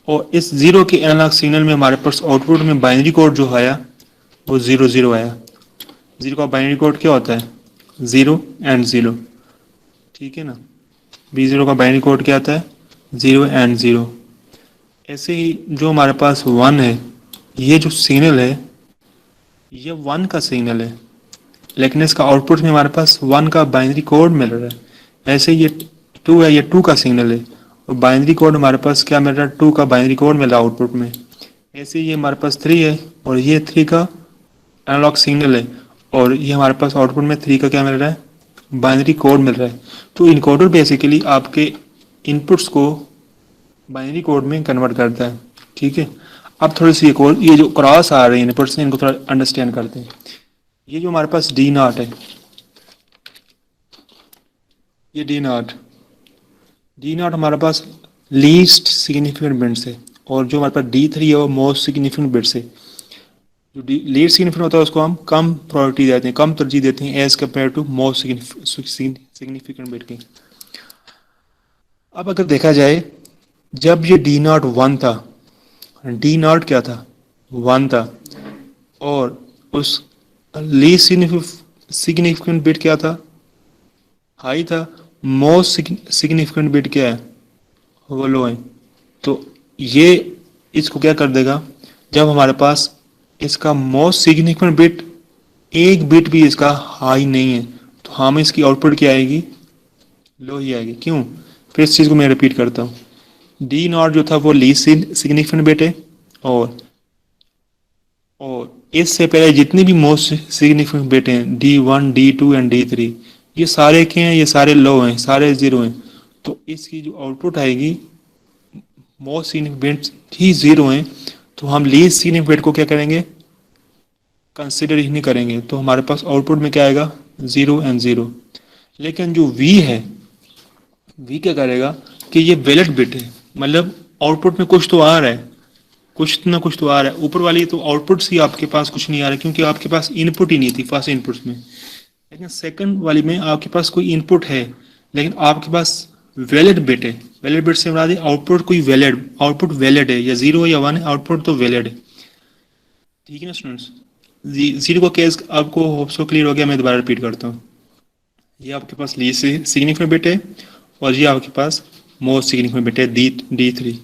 और इस 0 के एनालॉग सिग्नल में हमारे पास आउटपुट में बाइनरी कोड जो आया वो 0 0 आया। 0 का बाइनरी कोड क्या होता है, 0 एंड 0। ठीक है ना, B0 का बाइनरी कोड क्या आता है, 0 एंड 0। ऐसे ही जो हमारे पास 1 है, ये जो सिग्नल है ये 1 का सिग्नल है, लेकिन इसका आउटपुट में हमारे पास 1 का बाइनरी कोड मिल रहा है। ऐसे ये 2 है, ये 2 का सिग्नल है और बाइनरी कोड हमारे पास क्या मिल रहा है, 2 का बाइनरी कोड मिल रहा है आउटपुट में। ऐसे ये हमारे पास 3 है और ये 3 का एनालॉग सिग्नल है और ये हमारे पास आउटपुट में 3 का क्या मिल रहा है, बाइनरी कोड मिल रहा है। तो इनकोडर बेसिकली आपके इनपुट्स को बाइनरी कोड में कन्वर्ट करता है। ठीक है, अब थोड़ी सी एक और, ये जो क्रॉस आ रहे हैं इनपुट्स इनको थोड़ा अंडरस्टैंड करते हैं। ये जो हमारे पास डी नॉट है, ये डी नॉट हमारे पास लीस्ट सिग्निफिकेंट बिट्स है, और जो हमारे पास डी थ्री है वो मोस्ट सिग्निफिकेंट बिट्स है। जो लीस्ट सिग्निफिकेंट होता है उसको हम कम प्रायोरिटी देते हैं, कम तरजीह देते हैं as compare to most significant bit की। अब अगर देखा जाए, जब ये डी नॉट वन था, डी नॉट क्या था, वन था, और उस लीस्ट सिग्निफिकेंट बिट क्या था, हाई था, मोस्ट सिग्निफिकेंट बिट क्या है, वो लो है। तो ये इसको क्या कर देगा, जब हमारे पास इसका मोस्ट सिग्निफिकेंट बिट एक बिट भी इसका हाई नहीं है, तो हमें इसकी आउटपुट क्या आएगी, लो ही आएगी। क्यों, फिर इस चीज़ को मैं रिपीट करता हूँ। डी नॉट जो था वो लीस्ट सिग्निफिकेंट बिट है, और इससे पहले जितने भी मोस्ट सिग्निफिकेंट बिट हैं, D one, D two and D three, ये सारे क्या हैं, ये सारे लो हैं, सारे जीरो हैं। तो इसकी जो आउटपुट आएगी, मोस्ट सिग्निफिकेंट ही जीरो हैं, तो हम लीस्ट सिग्निफिकेंट को क्या करेंगे, कंसिडर ही नहीं करेंगे। तो हमारे पास आउटपुट में क्या आएगा, जीरो एंड जीरो। लेकिन जो वी है, वी क्या करेगा कि ये वैलिड बिट है, मतलब आउटपुट में कुछ तो आ रहा है, कुछ ना कुछ तो आ रहा है। ऊपर वाली तो आउटपुट से आपके पास कुछ नहीं आ रहा है, क्योंकि आपके पास इनपुट ही नहीं थी फर्स्ट इनपुट्स में। लेकिन सेकंड वाली में आपके पास कोई इनपुट है, लेकिन आपके पास वैलिड बिट है। वैलिड बिट से बता दें आउटपुट कोई वैलिड, आउटपुट वैलिड है, या जीरो या वन है, आउटपुट तो वैलिड है। ठीक है ना स्टूडेंट्स, जीरो का केस आपको होप सो क्लियर हो गया। मैं दोबारा रिपीट करता हूँ, ये आपके पास लीस्ट सिग्निफिकेंट बिट है, और ये आपके पास मोस्ट सिग्निफिकेंट बिट है, डी थ्री।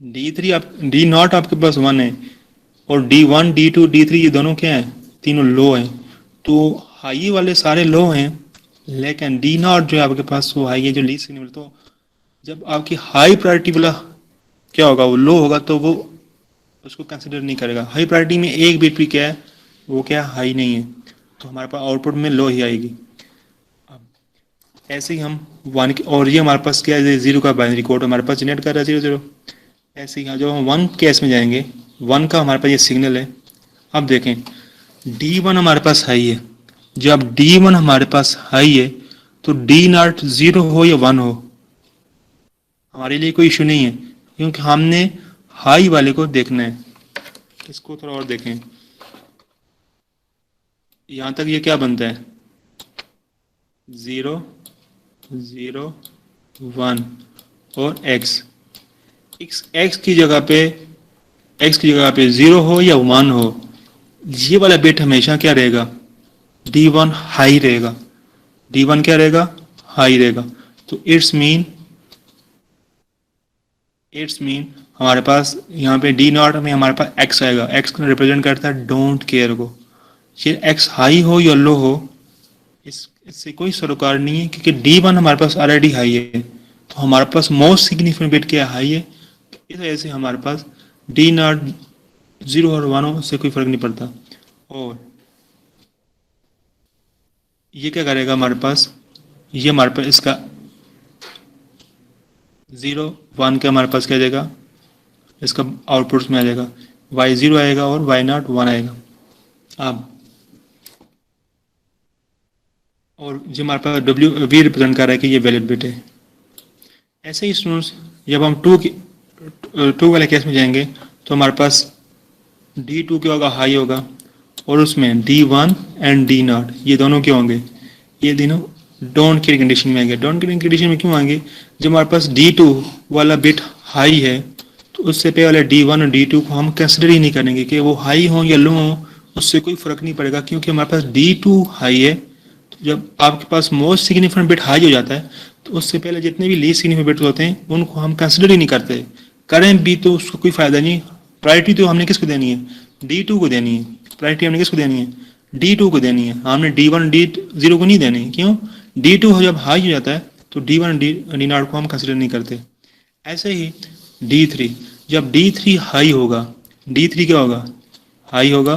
डी थ्री आप, डी नॉट आपके पास वन है, और D one, D two, D three, ये दोनों क्या है, तीनों लो हैं। तो हाई वाले सारे लो हैं, लेकिन डी नॉट जो है आपके पास वो हाई है, जो लीस्ट सिग्निफिकेंट। तो जब आपकी हाई प्रायोरिटी वाला क्या होगा, वो लो होगा, तो वो उसको कंसिडर नहीं करेगा। हाई प्रायोरिटी में एक बिट भी क्या है, वो क्या हाई नहीं है, तो हमारे पास आउटपुट में लो ही आएगी। अब ऐसे ही हम वन, और ये हमारे पास क्या है, जीरो का बाइनरी कोड हमारे पास जनरेट कर रहा है, जीरो जीरो। ऐसे ही जो हम वन केस में जाएंगे, वन का हमारे पास ये सिग्नल है। अब देखें, डी वन हमारे पास हाई है, जब डी वन हमारे पास हाई है, तो डी नॉट जीरो हो या वन हो, हमारे लिए कोई इशू नहीं है, क्योंकि हमने हाई वाले को देखना है। इसको थोड़ा और देखें, यहां तक ये क्या बनता है, जीरो, जीरो, वन, और एक्स की जगह पे जीरो हो या वन हो, ये वाला बिट हमेशा क्या रहेगा, डी वन हाई रहेगा, डी वन क्या रहेगा, हाई रहेगा। तो इट्स मीन हमारे पास यहाँ पे डी नॉट में हमारे पास एक्स आएगा, एक्स को रिप्रेजेंट करता है डोंट केयर को। ये एक्स हाई हो या लो हो, इससे कोई सरोकार नहीं है, क्योंकि डी वन हमारे पास ऑलरेडी हाई है, तो हमारे पास मोस्ट सिग्निफिकेंट बिट क्या हाई है। इस वजह से हमारे पास डी नॉट जीरो और वन हो, उससे कोई फर्क नहीं पड़ता। और ये क्या करेगा हमारे पास, ये हमारे पास इसका जीरो वन का हमारे पास क्या जाएगा, इसका आउटपुट्स में आ जाएगा, वाई जीरो आएगा और वाई नॉट वन आएगा। अब और जो हमारे पास डब्ल्यू वी रिप्रेजेंट कर रहा है कि ये वैलिड बिट है। ऐसे ही स्टूडेंट्स, जब हम टू वाले केस में जाएंगे, तो हमारे पास डी टू क्या होगा, हाई होगा, और उसमें D one and D not ये दोनों क्या होंगे, ये दोनों डोंट केयर कंडीशन में आएंगे। डोंट केयर कंडीशन में क्यों आएंगे, जब हमारे पास डी टू वाला बिट हाई है, तो उससे पहले वाले डी वन और डी टू को हम कंसिडर ही नहीं करेंगे कि वो हाई हो या लो हो, उससे कोई फर्क नहीं पड़ेगा, क्योंकि हमारे पास डी टू हाई है। तो जब आपके पास मोस्ट सिग्निफिकेंट बिट हाई हो जाता है, तो उससे पहले जितने भी लीस्ट सिग्निफिकेंट बिट होते हैं उनको हम कंसिडर ही नहीं करते। करें भी तो उसको कोई फायदा नहीं। प्रायोरिटी तो हमने किसको देनी है, डी टू को देनी है। प्रायोरिटी हमने किसको देनी है, डी टू को देनी है। हमने डी वन डी जीरो को नहीं देनी। क्यों, डी टू जब हाई हो जाता है तो डी वन डी नॉट को हम कंसिडर नहीं करते। ऐसे ही डी थ्री, जब डी थ्री हाई होगा, डी थ्री क्या होगा, हाई होगा,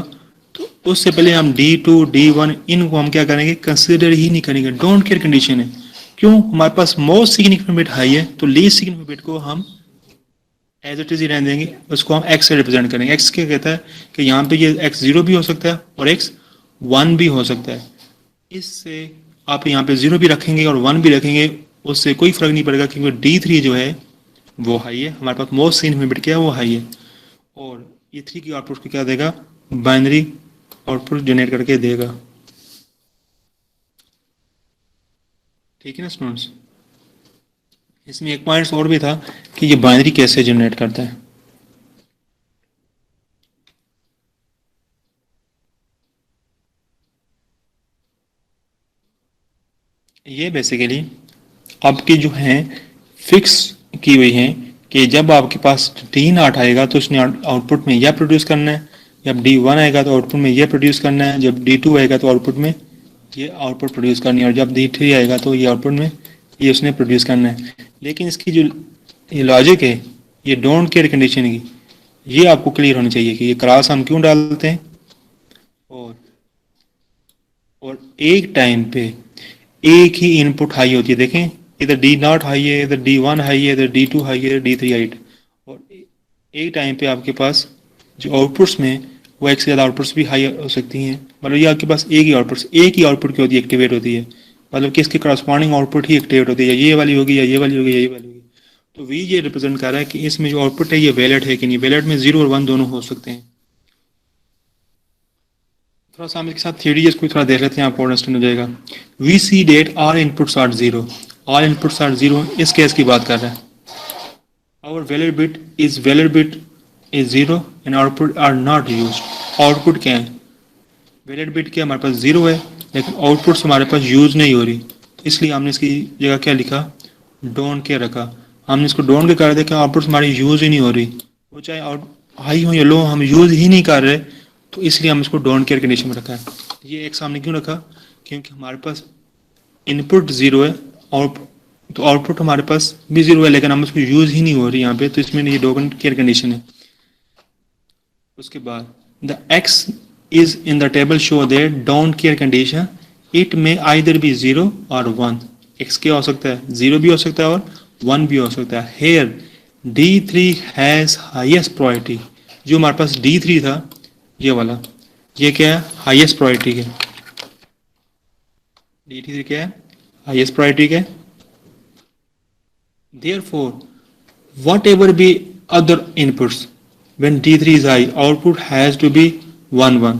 तो उससे पहले हम D2 D1 इनको हम क्या करेंगे, कंसिडर ही नहीं करेंगे, डोंट केयर कंडीशन है। क्यों? हमारे पास मोस्ट सिग्निफिकेंट बिट हाई है, तो लीस्ट सिग्निफिकेंट बिट को हम एज इट इज ही रहने देंगे, उसको हम x से रिप्रेजेंट करेंगे। x क्या कहता है कि यहाँ पे ये x 0 भी हो सकता है और x 1 भी हो सकता है। इससे आप यहाँ पे 0 भी रखेंगे और 1 भी रखेंगे, उससे कोई फर्क नहीं पड़ेगा, क्योंकि D3 जो है वो हाई है, हमारे पास मोस्ट सिग्निफिकेंट बिट क्या है, वो हाई है। और ये 3 की आउटपुट को क्या देगा, बाइनरी आउटपुट जनरेट करके देगा। ठीक है ना स्टूडेंट्स? इसमें एक पॉइंट और भी था कि ये बाइनरी कैसे जनरेट करता है। ये बेसिकली आपकी जो है फिक्स की हुई है कि जब आपके पास D0 आएगा तो उसने आउटपुट में यह प्रोड्यूस करना है, जब D1 आएगा तो आउटपुट में यह प्रोड्यूस करना है, जब D2 आएगा तो आउटपुट में ये आउटपुट प्रोड्यूस करनी है, और जब D3 आएगा तो ये आउटपुट में ये उसने प्रोड्यूस करना है। लेकिन इसकी जो ये लॉजिक है, ये डोंट केयर कंडीशन की, ये आपको क्लियर होनी चाहिए कि ये क्रॉस हम क्यों डालते हैं, और एक टाइम पे एक ही इनपुट हाई होती है। देखें, इधर D0 हाई है, इधर D1 हाई है, इधर D2 हाई है, इधर D3 हाई है, और एक टाइम पे आपके पास जो आउटपुट्स में वो एक से ज़्यादा आउटपुट्स भी हाई हो सकती हैं। मतलब ये आपके पास एक ही आउटपुट की होती है, एक्टिवेट होती है, मतलब कि इसके करस्पॉन्डिंग आउटपुट ही एक्टिवेट होती है, ये वाली होगी या ये वाली होगी या ये वाली होगी। तो वी ये रिप्रेजेंट कर रहा है कि इसमें जो आउटपुट है ये वैलिड है कि नहीं। वैलिड में 0 और 1 दोनों हो सकते हैं। थोड़ा सा हम इसके साथ थ्योरी इसको थोड़ा देख लेते हैं, आपको अंडरस्टैंड हो जाएगा। We see that our inputs are 0, all inputs are 0, इस केस की बात कर रहा है। Our valid bit is 0 and output are not used. Output क्या है, वैलिड बिट क्या हमारे पास 0 है, लेकिन आउटपुट्स हमारे पास यूज नहीं हो रही, इसलिए हमने इसकी जगह क्या लिखा, डोंट केयर रखा। हमने इसको डोंट केयर कर दिया कि आउटपुट्स हमारी यूज ही नहीं हो रही, वो चाहे हाई हो या लो, हम यूज ही नहीं कर रहे, तो इसलिए हम इसको डोंट केयर कंडीशन में रखा है। ये एक सामने क्यों रखा, क्योंकि हमारे पास इनपुट 0 है और तो आउटपुट हमारे पास भी 0 है, लेकिन हम उसको यूज ही नहीं हो रही यहाँ पे, तो इसमें ये डोंट केयर कंडीशन है। उसके बाद the x is in the table show that don't care condition, it may either be 0 or 1। x क्या हो सकता है, 0 भी हो सकता है और 1 भी हो सकता है। Here D3 has highest priority, जो हमारे पास D3 था ये वाला, ये क्या है, हाईएस्ट प्रायोरिटी है। D3 क्या है, हाईएस्ट प्रायोरिटी है। Therefore whatever be other inputs when D3 is high, output has to be 1 1।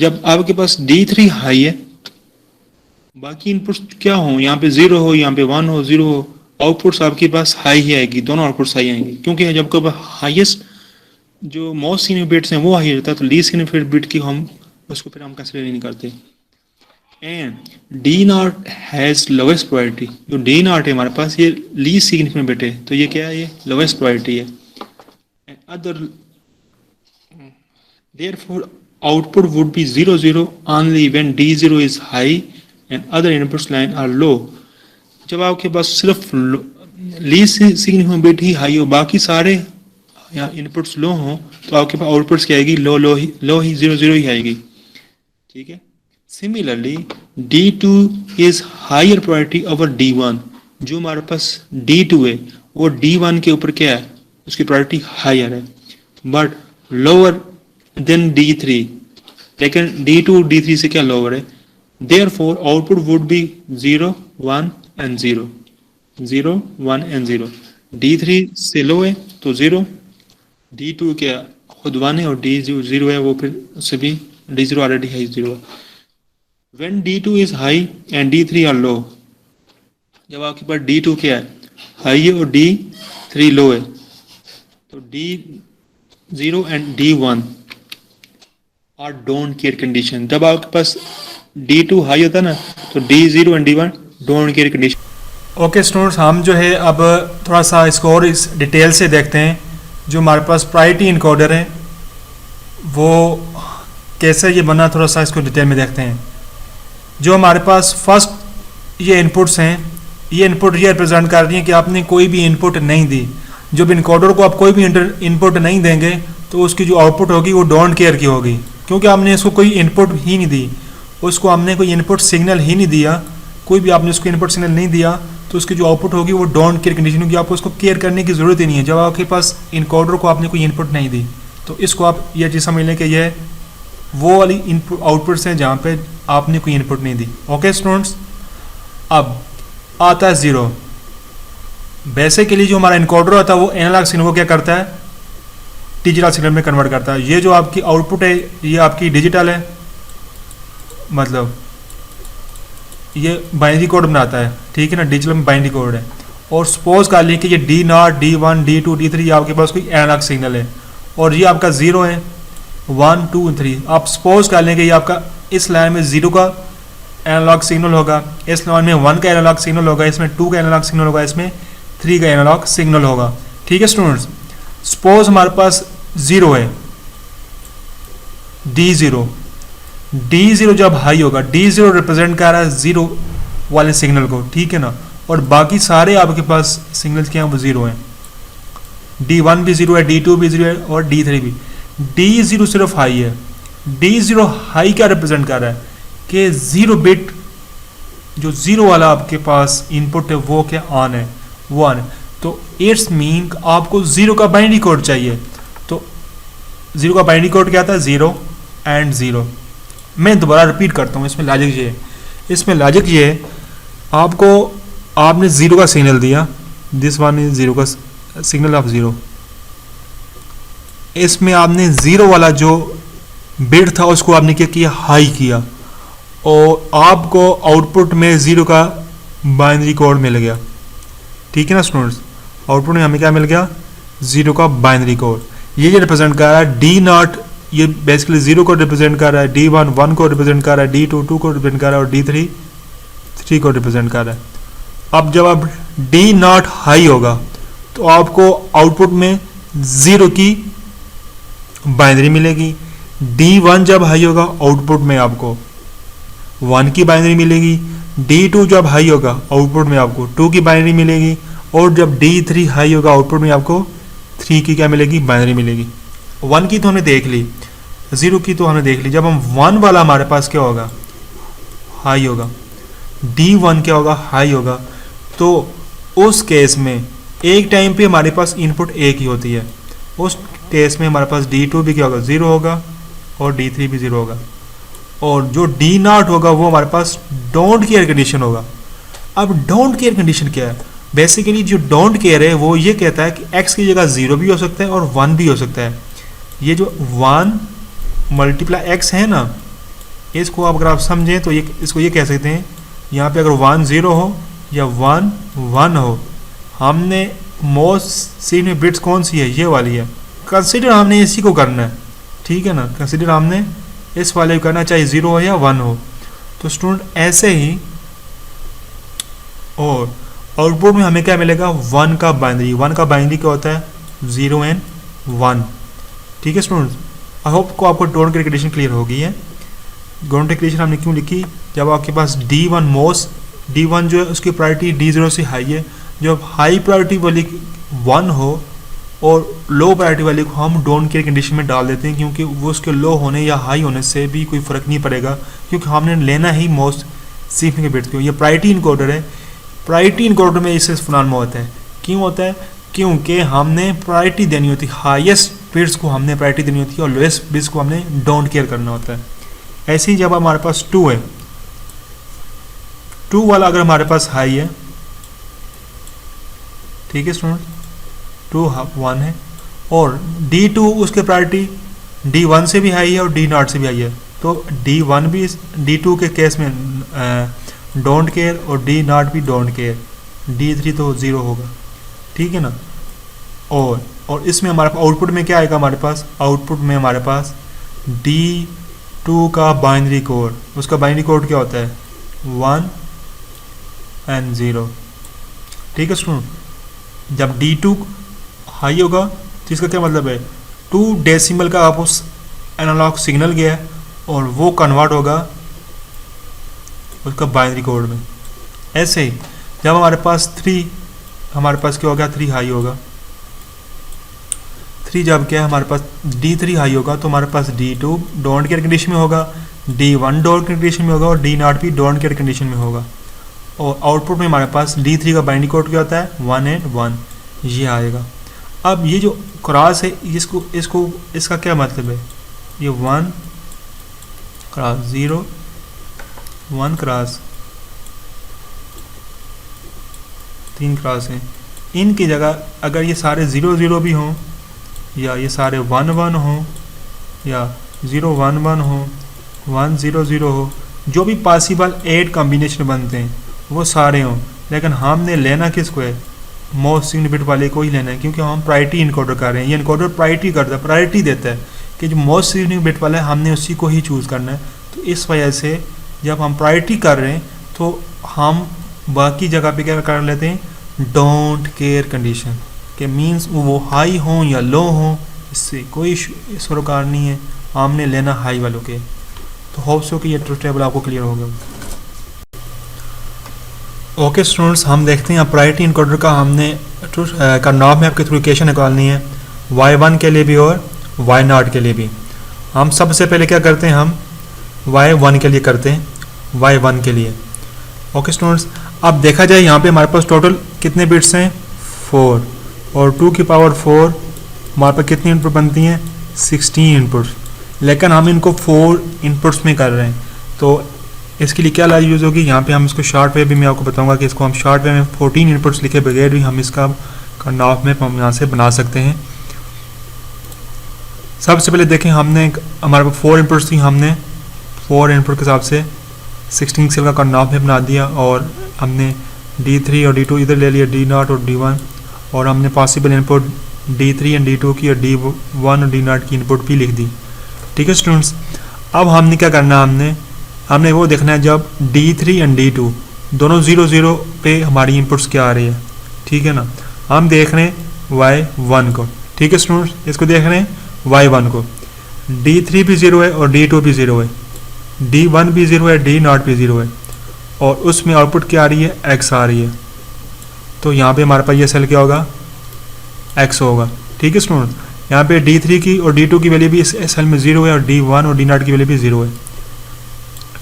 जब आपके पास D3 हाई है, बाकी इनपुट्स क्या हो, यहाँ पे 0 हो, यहाँ पे 1 हो, 0 हो, आउटपुट्स आपके पास हाई ही आएगी, दोनों आउटपुट्स हाई आएंगे, क्योंकि जब कब हाईएस्ट जो मोस्ट सिग्निफिकेंट बिट्स हैं वो हाई रहता है, तो लीस्ट सिग्निफिकेंट बिट की हम उसको फिर हम कंसिडर नहीं करते। And D0 has lowest priority, जो D0 है हमारे पास ये लीस्ट सिग्निफिकेंट बिट है, तो ये क्या है, ये लोवेस्ट प्रायोरिटी है। And other therefore output would be 0 0 only when D0 is high and other inputs line are low। जब आपके पास सिर्फ लीस्ट सिग्निफिकेंट बिट ही हाई हो, बाकी सारे या इनपुट्स लो हो, तो आपके पास आउटपुट्स क्या आएगी, लो ही 0 0 ही आएगी। ठीक है। Similarly D2 is higher priority over D1, जो हमारे पास D2 है वो D1 के ऊपर क्या है, उसकी प्रायोरिटी हायर है, बट लोअर देन D3, लेकिन D2 D3 से क्या लोअर है। Therefore output would be 0 1 and 0, 0 1 and 0। D3 से लो है तो 0, D2 क्या खुद 1 है और D0 है, वो फिर उससे भी D0 ऑलरेडी है 0। When D2 is high and D3 are low, जब आपके पास D2 क्या है, हाई है और D3 लो है, तो D0 and D1 और डोंट केयर कंडीशन। जब आपके पास D2 हाई होता है ना, तो D0 and D1 don't care condition. Okay students, हम जो है अब थोड़ा सा इसको और इस डिटेल से देखते हैं। जो हमारे पास प्रायोरिटी इनकोडर है वो कैसे ये बना, थोड़ा सा इसको डिटेल में देखते हैं। जो हमारे पास फर्स्ट ये इनपुट्स हैं, ये इनपुट ये रिप्रेजेंट कर रही हैं कि आपने कोई भी इनपुट नहीं दी। जब इनकोडर को आप कोई भी इनपुट नहीं देंगे तो उसकी जो आउटपुट होगी वो डोंट केयर की होगी, क्योंकि आपने इसको कोई इनपुट ही नहीं दी, उसको हमने कोई इनपुट सिग्नल ही नहीं दिया, कोई भी आपने उसको इनपुट सिग्नल नहीं दिया, तो उसकी जो आउटपुट होगी वो डोंट केयर कंडीशन होगी, आपको उसको केयर करने की ज़रूरत ही नहीं है जब आपके पास इनकोडर को आपने कोई इनपुट नहीं दी। तो इसको आप ये चीज़ समझ लें कि ये वो वाली इनपुट आउटपुट्स हैं जहाँ पे आपने कोई इनपुट नहीं दी। ओके स्टूडेंट्स, अब आता है 0। बेसिकली जो हमारा इनकोडर होता है वो एनालॉग सिग्नल को क्या करता है, डिजिटल सिग्नल में कन्वर्ट करता है। ये जो आपकी आउटपुट है ये आपकी डिजिटल है, मतलब ये बाइनरी कोड बनाता है, ठीक है ना, डिजिटल में बाइनरी कोड है। और सपोज कर लीजिए कि ये D0, D1, D2, D3 आपके पास कोई एनालॉग सिग्नल है और ये आपका 0 है, 1, 2, 3। आप सपोज कर लें कि ये आपका इस लाइन में 0 का एनालॉग सिग्नल होगा, इस लाइन में 1 का एनालॉग सिग्नल होगा, इसमें 2 का एनालॉग सिग्नल होगा, इसमें 3 का एनालॉग सिग्नल होगा। ठीक है स्टूडेंट्स, सपोज हमारे पास 0 है, D0 जब हाई होगा, D0 रिप्रेजेंट कर रहा है 0 वाले सिग्नल को, ठीक है ना, और बाकी सारे आपके पास सिग्नल्स क्या हैं वो 0 हैं। D1 भी 0 है, D2 भी 0 है और D3 भी। D0 सिर्फ हाई है। D0 हाई क्या रिप्रेजेंट कर रहा है कि 0 बिट जो 0 वाला आपके पास इनपुट है वो क्या ऑन है, वो ऑन है। तो इट्स मीन आपको 0 का बाइनरी कोड चाहिए। तो 0 का बाइनरी कोड क्या था, 0 एंड 0। मैं दोबारा रिपीट करता हूँ, इसमें लॉजिक ये है, इसमें लॉजिक ये है, आपने 0 का सिग्नल दिया, दिस वन इज 0 का सिग्नल ऑफ 0। इसमें आपने 0 वाला जो बिट था उसको आपने क्या किया, हाई किया, और आपको आउटपुट में 0 का बाइनरी कोड मिल गया। ठीक है ना स्टूडेंट्स, आउटपुट में हमें क्या मिल गया, 0 का बाइनरी कोड। ये रिप्रेजेंट कर रहा है D0, ये बेसिकली 0 को रिप्रेजेंट कर रहा है, D1 1 को रिप्रेजेंट कर रहा है, D2 2 को रिप्रेजेंट कर रहा है और D3 3 को रिप्रेजेंट कर रहा है। अब जब आप D0 हाई होगा तो आपको आउटपुट में 0 की बाइनरी मिलेगी। D1 जब हाई होगा आउटपुट में आपको 1 की बाइनरी मिलेगी। D2 जब हाई होगा आउटपुट में आपको 2 की बाइनरी मिलेगी, और जब D3 हाई होगा आउटपुट में आपको 3 की क्या मिलेगी, बाइनरी मिलेगी। 1 की तो हमने देख ली, 0 की तो हमने देख ली। जब हम 1 वाला हमारे पास क्या होगा, हाई होगा, D1 क्या होगा, हाई होगा, तो उस केस में एक टाइम पे हमारे पास इनपुट एक ही होती है। उस केस में हमारे पास D2 भी क्या होगा, 0 होगा और D3 भी 0 होगा, और जो D0 होगा वो हमारे पास डोंट केयर कंडीशन होगा। अब डोंट केयर कंडीशन क्या है, बेसिकली जो डोंट केयर है वो ये कहता है कि x की जगह 0 भी हो सकता है और 1 भी हो सकता है। ये जो 1 मल्टीप्लाई x है ना, इसको अगर आप समझें तो ये इसको ये कह सकते हैं, यहाँ पे अगर 1 0 हो या 1 1 हो, हमने मोस्ट सीन बिट्स कौन सी है, ये वाली है, कंसिडर हमने इसी को करना है। ठीक है ना, कंसिडर हमने इस वाले को करना, चाहे 0 हो या 1 हो। तो स्टूडेंट ऐसे ही, और आउटपुट में हमें क्या मिलेगा, 1 का बाइनरी। 1 का बाइनरी क्या होता है, 0 एंड 1। ठीक है स्टूडेंट्स, आई होप को आपको डोंट केयर कंडीशन क्लियर हो गई है। डोंट केयर कंडीशन हमने क्यों लिखी, जब आपके पास D1 मोस्ट, D1 जो है उसकी प्रायोरिटी D0 से हाई है, जब हाई प्रायोरिटी वाली 1 हो और लो प्रायोरिटी वाली को हम डोंट केयर कंडीशन में डाल देते हैं, क्योंकि वो उसके लो होने या हाई होने से भी कोई फ़र्क नहीं पड़ेगा, क्योंकि हमने लेना ही मोस्ट सिग्निफिकेंट बिट्स को। ये प्रायोरिटी इनकोडर है, प्रायोरिटी इनकोडर में इससे फलान में होता है। क्यों होता है, क्योंकि हमने प्रायोरिटी देनी होती है, हाईएस्ट बिट्स को हमने प्रायोरिटी देनी होती है और लोएस्ट बिट्स को हमने डोंट केयर करना होता है। ऐसे ही जब हमारे पास 2 है, 2 वाला अगर हमारे पास हाई है, ठीक है स्टूडेंट, 2 1 है, और D2 उसके प्रायोरिटी D1 से भी हाई है और D0 से भी हाई है, तो D1 भी D2 के केस में डोंट केयर और D0 भी डोंट केयर, D3 तो 0 होगा। ठीक है ना, और इसमें हमारे आउटपुट में क्या आएगा, हमारे पास आउटपुट में हमारे पास D2 का बाइनरी कोड, उसका बाइनरी कोड क्या होता है, 1 एंड 0। ठीक है स्टूडेंट, जब D2 हाई होगा तो इसका क्या मतलब है, 2 डेसिमल का आप उस एनालॉग सिग्नल गया है और वो कन्वर्ट होगा उसका बाइनरी कोड में। ऐसे ही जब हमारे पास 3, हमारे पास क्या होगा, 3 हाई होगा, 3 जब क्या है हमारे पास D3 हाई होगा तो हमारे पास D2 डोंट केयर कंडीशन में होगा, D1 डोंट केयर कंडीशन में होगा और D0 भी डोंट केयर कंडीशन में होगा। और आउटपुट में हमारे पास D3 का बाइनरी कोड क्या होता है 1 and 1, ये आएगा। अब ये जो क्रॉस है इसका क्या मतलब है, ये 1 क्रॉस 0 1 क्रॉस 3 क्रॉस हैं, इनकी जगह अगर ये सारे 0 0 भी हों या ये सारे 1 1 हों या 0 1 1 हो 1 0 0 हो, जो भी पॉसिबल 8 कॉम्बिनेशन बनते हैं वो सारे हों, लेकिन हमने लेना किसको है, मोस्ट सिग्निफिकेंट बिट वाले को ही लेना है, क्योंकि हम प्रायोरिटी इनकोडर कर रहे हैं। ये इनकोडर प्रायोरिटी देता है कि जो मोस्ट सिग्निफिकेंट बिट वाला है हमने उसी को ही चूज़ करना है। तो इस वजह से जब हम प्रायोरिटी कर रहे हैं तो हम बाकी जगह पे क्या कर लेते हैं, डोंट केयर कंडीशन के मीन्स वो हाई हों या लो हों, इससे कोई सरोकार नहीं है, हमने लेना हाई वालों के। तो होप सो कि ये ट्रुथ टेबल आपको क्लियर हो गया। ओके स्टूडेंट्स, हम देखते हैं प्रायोरिटी इनकोडर का हमने का नॉब मैप के थ्रू इक्वेशन निकालनी है y1 के लिए भी और y0 के लिए भी। हम सबसे पहले क्या करते हैं, हम y1 के लिए करते हैं, y1 के लिए। ओके स्टूडेंट्स, अब देखा जाए यहाँ पे हमारे पास टोटल कितने बिट्स हैं 4 और 2 की पावर 4 हमारे पास कितनी इनपुट बनती हैं 16 इनपुट्स, लेकिन हम इनको 4 इनपुट्स में कर रहे हैं। तो इसके लिए क्या लाइन यूज़ होगी, यहाँ पे हम इसको शॉर्ट वे भी मैं आपको बताऊंगा कि इसको हम शॉर्ट वे में 14 इनपुट्स लिखे बगैर भी हम इसका नॉब मैप हम यहाँ से बना सकते हैं। सबसे पहले देखें, हमने हमारे पास 4 इनपुट्स थी, हमने 4 इनपुट के हिसाब से 16 सेल का नॉब मैप बना दिया और हमने D3 और D2 इधर ले लिया, D0 और D1, और हमने पॉसिबल इनपुट D3 और D2 की और D1 और D0 की इनपुट भी लिख दी। ठीक है स्टूडेंट्स, अब हमने क्या करना है, हमने वो देखना है जब D3 और D2 दोनों 0 0 पे हमारी इनपुट्स क्या आ रही है। ठीक है ना, हम देख रहे हैं Y1 को। ठीक है स्टूडेंट्स, इसको देख रहे हैं Y1 को, D3 भी 0 है और D2 भी 0 है, D1 भी 0 है, D0 भी 0 है, और उसमें आउटपुट क्या आ रही है X आ रही है। तो यहाँ पे हमारे पास ये सेल क्या होगा X होगा। ठीक है स्टूडेंट, यहाँ पे D3 की और D2 की वैल्यू भी इस सेल में 0 है और D1 और D0 की वैल्यू भी 0 है।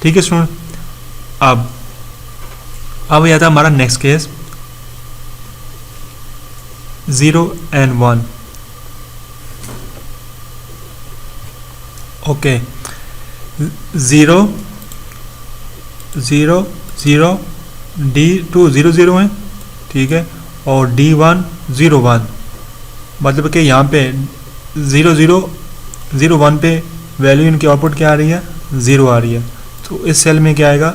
ठीक है स्टूडेंट, अब यह था हमारा next case 0 and 1। Okay, 0 0 0 D2 0 0 है, ठीक है, और D1 0 1, मतलब कि यहाँ पे 0 0 0 1 पे वैल्यू इनकी आउटपुट क्या आ रही है 0 आ रही है। तो इस सेल में क्या आएगा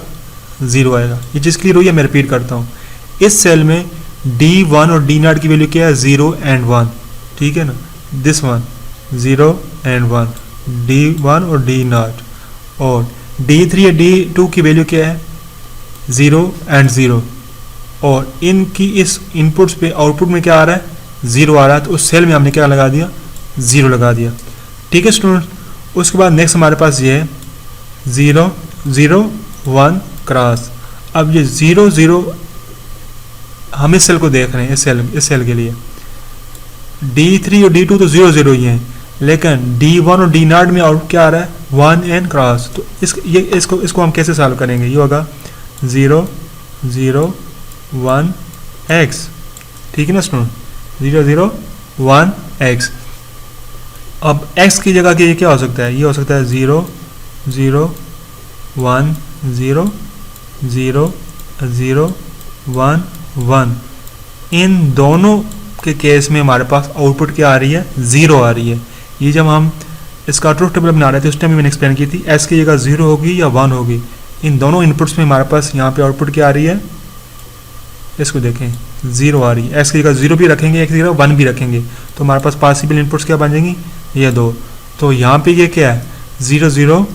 0 आएगा। ये चीज़ क्लियर हुई है, मैं रिपीट करता हूँ, इस सेल में D1 और D0 की वैल्यू क्या है 0 and 1। ठीक है ना, दिस वन 0 and 1, D1 और D0, और D3 और D2 की वैल्यू क्या है 0 and 0, और इनकी इस इनपुट्स पे आउटपुट में क्या आ रहा है 0 आ रहा है। तो उस सेल में हमने क्या लगा दिया 0 लगा दिया। ठीक है स्टूडेंट, उसके बाद नेक्स्ट हमारे पास ये है 0 0 1 क्रॉस। अब ये 0 0 हम इस सेल को देख रहे हैं, इस सेल के लिए D3 और D2 तो 0 0 ही हैं, लेकिन D1 और D0 में आउट क्या आ रहा है 1 and क्रॉस। तो इसको हम कैसे सॉल्व करेंगे, ये होगा 0 0 1 X। ठीक है ना स्टूडेंट, 0 0 1 X। अब X की जगह के ये क्या हो सकता है, ये हो सकता है 0 0 1 0 0 0 1 1। इन दोनों के केस में हमारे पास आउटपुट क्या आ रही है 0 आ रही है। ये जब हम इसका ट्रुथ टेबल बना रहे थे उस टाइम मैंने एक्सप्लेन की थी, S की जगह 0 होगी या 1 होगी। इन दोनों इनपुट्स में हमारे पास यहाँ पे आउटपुट क्या आ रही है, इसको देखें 0 आ रही है। S की जगह 0 भी रखेंगे, एक की जगह 1 भी रखेंगे, तो हमारे पास पॉसिबल इनपुट्स क्या बन जाएंगी, ये 2। तो यहाँ पे ये क्या है 0 0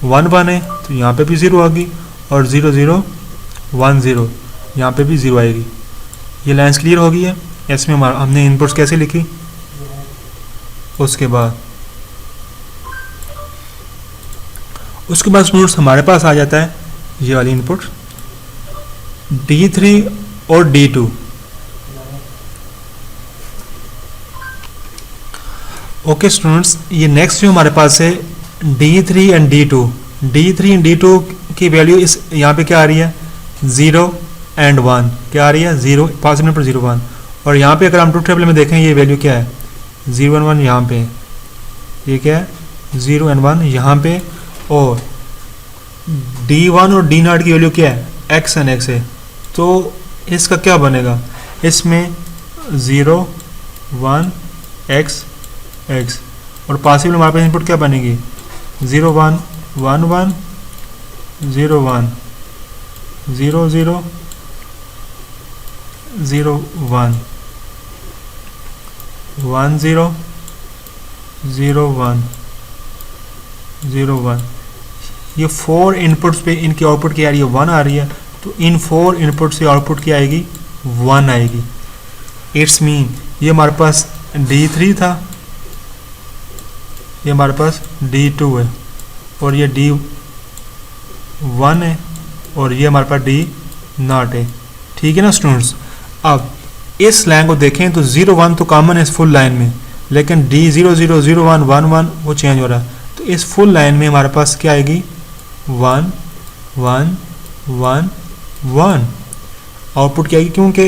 1 1 है, तो यहाँ पे भी 0 आएगी, और 0 0 1 0 यहाँ पे भी 0 आएगी। ये लाइन्स क्लियर हो गई है। इसमें हमने इनपुट्स कैसे लिखी, उसके बाद स्टूडेंट्स हमारे पास आ जाता है ये वाली इनपुट D3 और D2। ओके स्टूडेंट्स, ये नेक्स्ट जो हमारे पास है D3 and D2। D3 and D2 की वैल्यू इस यहाँ पे क्या आ रही है 0 एंड 1, क्या आ रही है 0 पॉसिबल पर 0 1। और यहाँ पे अगर हम ट्रूथ टेबल में देखें ये वैल्यू क्या है 0 एंड 1 यहाँ पे, ये क्या है 0 एंड 1 यहाँ पे। और D1 और D0 की वैल्यू क्या है x एंड x है, तो इसका क्या बनेगा, इसमें 0 1 x x। और पॉसिबल हमारे पास इनपुट क्या बनेगी 0 1 1 1 0 1 0 0 0 1 1 0 0 1 0 1। ये 4 इनपुट्स पे इनकी आउटपुट क्या आ रही है 1 आ रही है, तो इन 4 इनपुट से आउटपुट क्या आएगी 1 आएगी। इट्स मीन ये हमारे पास D3 था, ये हमारे पास D2 है, और ये D1 है, और ये हमारे पास D0 है। ठीक है ना स्टूडेंट्स। अब इस लाइन को देखें तो 0 1 तो कॉमन है इस फुल लाइन में, लेकिन D0 0 0 1 1 1 वो चेंज हो रहा है। तो इस फुल लाइन में हमारे पास क्या आएगी 1 1 1 1 आउटपुट क्या आएगी, क्योंकि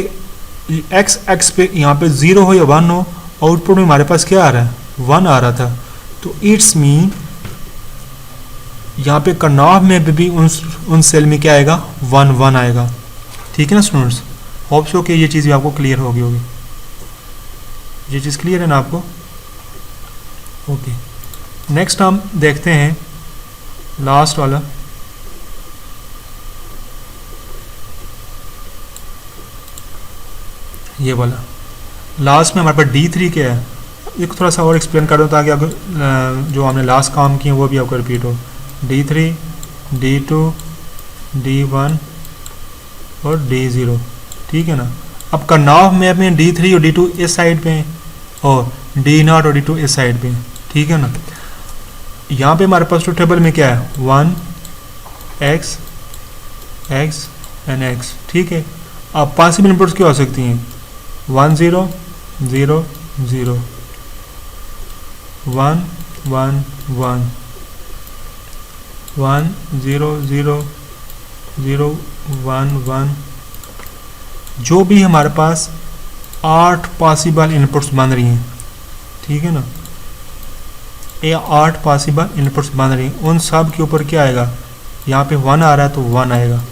एक्स एक्स पे यहाँ पे 0 हो या 1 हो, आउटपुट में हमारे पास क्या आ रहा है 1 आ रहा था। तो इट्स मीन यहाँ पे कर्नाव में भी उन सेल में क्या आएगा 1 1 आएगा। ठीक है ना स्टूडेंट्स, होप सो कि ये चीज़ भी आपको क्लियर होगी। ये चीज़ क्लियर है ना आपको। ओके, नेक्स्ट हम देखते हैं लास्ट वाला, ये वाला लास्ट में हमारे पास D3 क्या है, एक थोड़ा सा और एक्सप्लेन कर दूँ ताकि आपको जो हमने लास्ट काम किए वो भी आपको रिपीट हो। D3 D2 D1 और D0, ठीक है ना। अब कर्नाव में अपने D3 और D2 इस साइड पे हैं और D0 और D2 इस साइड पे हैं, ठीक है ना। यहाँ पे हमारे पास ट्रूथ टेबल में क्या है 1 x x एंड x, ठीक है। अब पॉसिबल इनपुट्स क्या हो सकती हैं 1 0 0 0 1 1 1 1 0 0 0 1 1। जो भी हमारे पास 8 पॉसिबल इनपुट्स बन रही हैं, ठीक है ना, ये 8 पॉसिबल इनपुट्स बन रही हैं, उन सब के ऊपर क्या आएगा, यहाँ पे 1 आ रहा है तो 1 आएगा।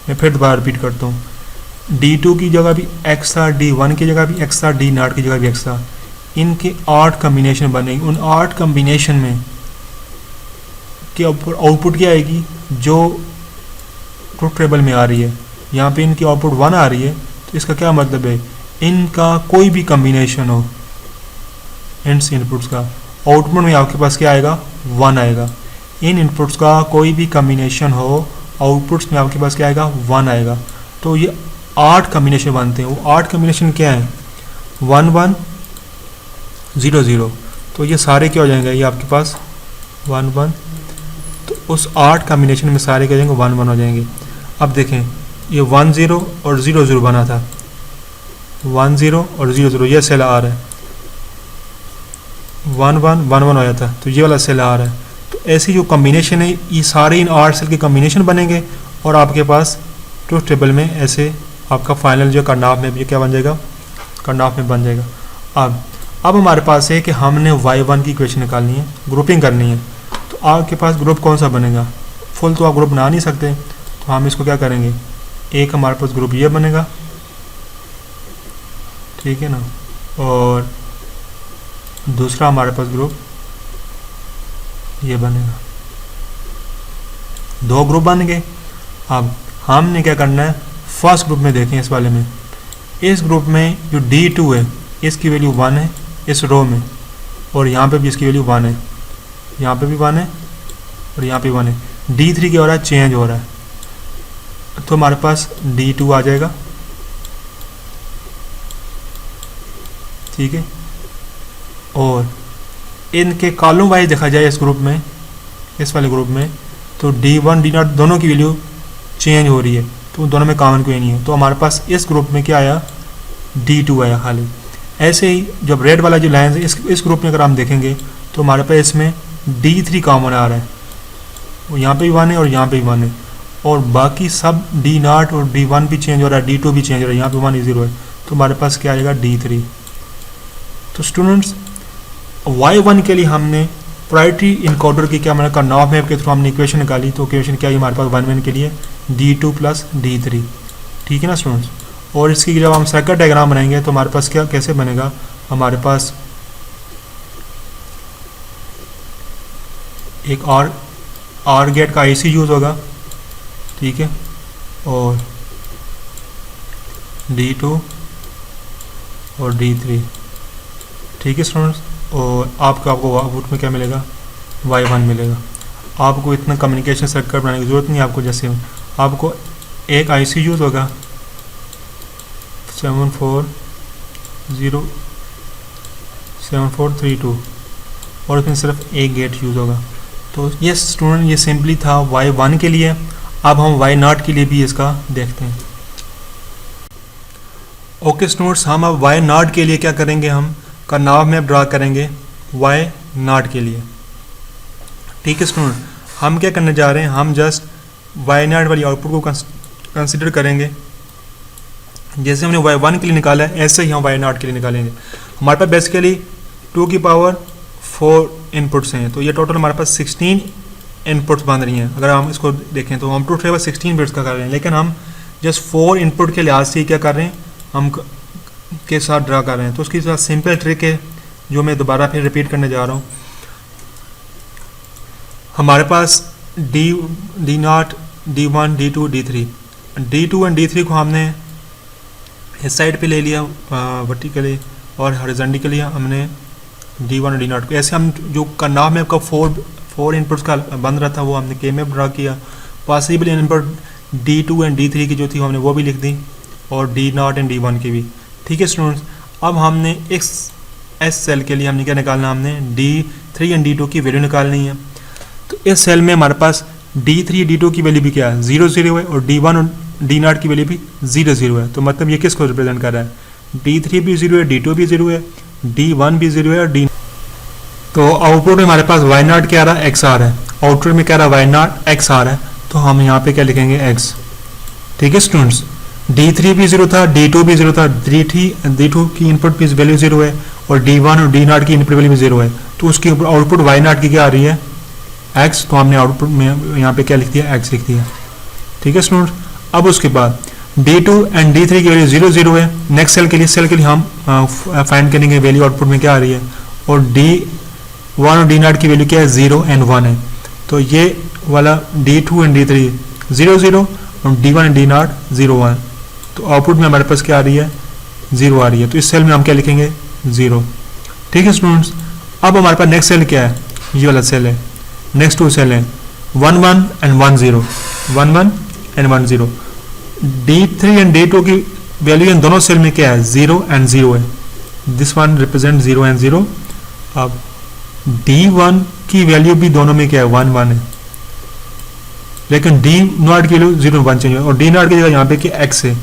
मैं फिर दोबारा रिपीट करता हूँ, D2 की जगह भी x था, D1 की जगह भी x था, D0 की जगह भी x था। इनके 8 कम्बिनेशन बनेंगे, उन 8 कम्बिनेशन में के आउटपुट क्या आएगी जो ट्रूथ टेबल में आ रही है। यहाँ पे इनकी आउटपुट 1 आ रही है, तो इसका क्या मतलब है, इनका कोई भी कम्बिनेशन हो इन इनपुट्स का, आउटपुट में आपके पास क्या आएगा 1 आएगा। इन इनपुट्स का कोई भी कम्बिनेशन हो, आउटपुट्स में आपके पास क्या आएगा 1 आएगा। तो ये 8 कम्बिनेशन बनते हैं। वो 8 कम्बिनेशन क्या है 1 1 0 0, तो ये सारे क्या हो जाएंगे, ये आपके पास 1 1, तो उस 8 कम्बिनेशन में सारे क्या हो जाएंगे 1 1 हो जाएंगे। अब देखें ये 1 0 और 0 0 बना था, 1 0 और 0 0 ये सेल आ रहा है, 1 1 1 1 आया था तो ये वाला सेल आ रहा है। तो ऐसी जो कम्बिनेशन है ये सारे इन 8 सेल के कम्बिनेशन बनेंगे और आपके पास ट्रूथ टेबल में ऐसे आपका फाइनल जो कर्नाव में भी क्या बन जाएगा, कर्नाव में बन जाएगा। अब हमारे पास है कि हमने y1 की इक्वेशन निकालनी है, ग्रुपिंग करनी है। तो आपके पास ग्रुप कौन सा बनेगा, फुल तो आप ग्रुप बना नहीं सकते, तो हम इसको क्या करेंगे, एक हमारे पास ग्रुप ये बनेगा, ठीक है ना, और दूसरा हमारे पास ग्रुप ये बनेगा। 2 ग्रुप बन गए। अब हमने क्या करना है, फर्स्ट ग्रुप में देखें, इस वाले में, इस ग्रुप में जो D2 है इसकी वैल्यू 1 है इस रो में, और यहाँ पे भी इसकी वैल्यू 1 है, यहाँ पे भी 1 है और यहाँ पे 1 है। D3 क्या हो रहा है, चेंज हो रहा है, तो हमारे पास D2 आ जाएगा, ठीक है। और इनके कॉलम वाइज देखा जाए इस ग्रुप में, इस वाले ग्रुप में, तो D1 D0 दोनों की वैल्यू चेंज हो रही है, तो दोनों में कॉमन कोई नहीं है। तो हमारे पास इस ग्रुप में क्या आया, D2 आया खाली। ऐसे ही जब रेड वाला जो लाइन है इस ग्रुप में अगर हम देखेंगे तो हमारे पास इसमें D3 कॉमन आ रहा है, वो यहाँ पे भी 1 है और यहाँ पे भी 1 है, और बाकी सब D0 और D1 भी चेंज हो रहा है, D2 भी चेंज हो रहा है, यहाँ पे 1 0 है, तो हमारे पास क्या आएगा D3। तो स्टूडेंट्स Y1 के लिए हमने प्रायोरिटी इनकोडर की क्या मैंने कहा नॉब मैप के थ्रू हमने इक्वेशन निकाली, तो इक्वेशन क्या है हमारे पास 1 के लिए D2 + D3, ठीक है ना स्टूडेंट्स। और इसकी जब हम सर्किट डायग्राम बनाएंगे तो हमारे पास क्या कैसे बनेगा, हमारे पास एक आर गेट का IC यूज़ होगा, ठीक है, और D2 और D3, ठीक है स्टूडेंट्स। और आपको आउटपुट में क्या मिलेगा, Y1 मिलेगा। आपको इतना कम्युनिकेशन सर्किट बनाने की ज़रूरत नहीं है, आपको जैसे आपको एक IC यूज़ होगा 7432 और उसमें सिर्फ एक गेट यूज़ होगा। तो ये स्टूडेंट ये सिंपली था Y1 के लिए। अब हम Y0 के लिए भी इसका देखते हैं। ओके स्टूडेंट्स, हम अब Y0 के लिए क्या करेंगे, हम का नाव मैप ड्रा करेंगे Y0 के लिए, ठीक है स्टूडेंट। हम क्या करने जा रहे हैं, हम जस्ट Y0 वाली आउटपुट को कंसिडर करेंगे। जैसे हमने Y1 के लिए निकाला है ऐसे ही हम Y0 के लिए निकालेंगे। हमारे पास बेसिकली 2 की पावर 4 इनपुट्स हैं, तो ये टोटल हमारे पास 16 इनपुट्स बन रही हैं। अगर हम इसको देखें तो हम ट्रूथ टेबल 16 बिट्स का कर रहे हैं, लेकिन हम जस्ट 4 इनपुट के लिहाज से क्या कर रहे हैं, हम के साथ ड्रा कर रहे हैं। तो उसकी साथ सिंपल ट्रिक है जो मैं दोबारा फिर रिपीट करने जा रहा हूँ। हमारे पास D0, D1, D2, D3 and D3 को हमने इस साइड पे ले लिया वर्टिकली, और हॉरिजॉन्टली हमने D1 और D0 को ऐसे हम जो का नाम मैप का 4 इनपुट्स का बन रहा था वो हमने के मैप ड्रा किया। Possible input D2 and D3 की जो थी हमने वो भी लिख दी, और D0 एंड D1 की भी, ठीक है स्टूडेंट्स। अब हमने इस सेल के लिए हमने क्या निकालना, हमने D3 एंड D2 की वैल्यू निकालनी है। तो इस सेल में हमारे पास D3 D2 की वैल्यू भी क्या है 0 0 है, और D1 और D0 की वैल्यू भी 0 0 है। तो मतलब ये किसको रिप्रेजेंट कर रहा है, D3 भी 0 है, D2 भी 0 है, D1 भी 0 है और D। तो आउटपुट में हमारे पास Y0 क्या आ रहा है, X आ रहा है। आउटपुट में क्या आ रहा है, Y0 X आ रहा है, तो हम यहाँ पे क्या लिखेंगे X, ठीक है स्टूडेंट्स। D3 भी 0 था, D2 भी 0 था, D2 की इनपुट की वैल्यू 0 है, और D1 और D0 की इनपुट वैल्यू भी 0 है। तो उसकी आउटपुट Y0 की क्या आ रही है, X। तो हमने आउटपुट में यहाँ पे क्या लिख दिया, X लिख दिया, ठीक है स्टूडेंट। अब उसके बाद D2 एंड D3 की वैल्यू 0 0 है। नेक्स्ट सेल के लिए हम फाइंड करेंगे वैल्यू आउटपुट में क्या आ रही है, और D1 और D0 की वैल्यू क्या है, 0 एंड 1 है। तो ये वाला D2 एंड D3 0 0 और D1 एंड D0 0 1, तो आउटपुट में हमारे पास क्या आ रही है, 0 आ रही है। तो इस सेल में हम क्या लिखेंगे, 0, ठीक है स्टूडेंट्स। अब हमारे पास नेक्स्ट सेल क्या है, ये वाला सेल है। नेक्स्ट 2 सेल है 1 1 and 1 0, 1 1 and 1 0। D3 and D2 की वैल्यू इन दोनों सेल में क्या है, 0 एंड 0 है। This one represent 0 and 0। अब D1 की वैल्यू भी दोनों में क्या है, 1 1 है, लेकिन D0 की वैल्यू 0 1 चेंज है, और D0 की जगह यहाँ पे क्या X है।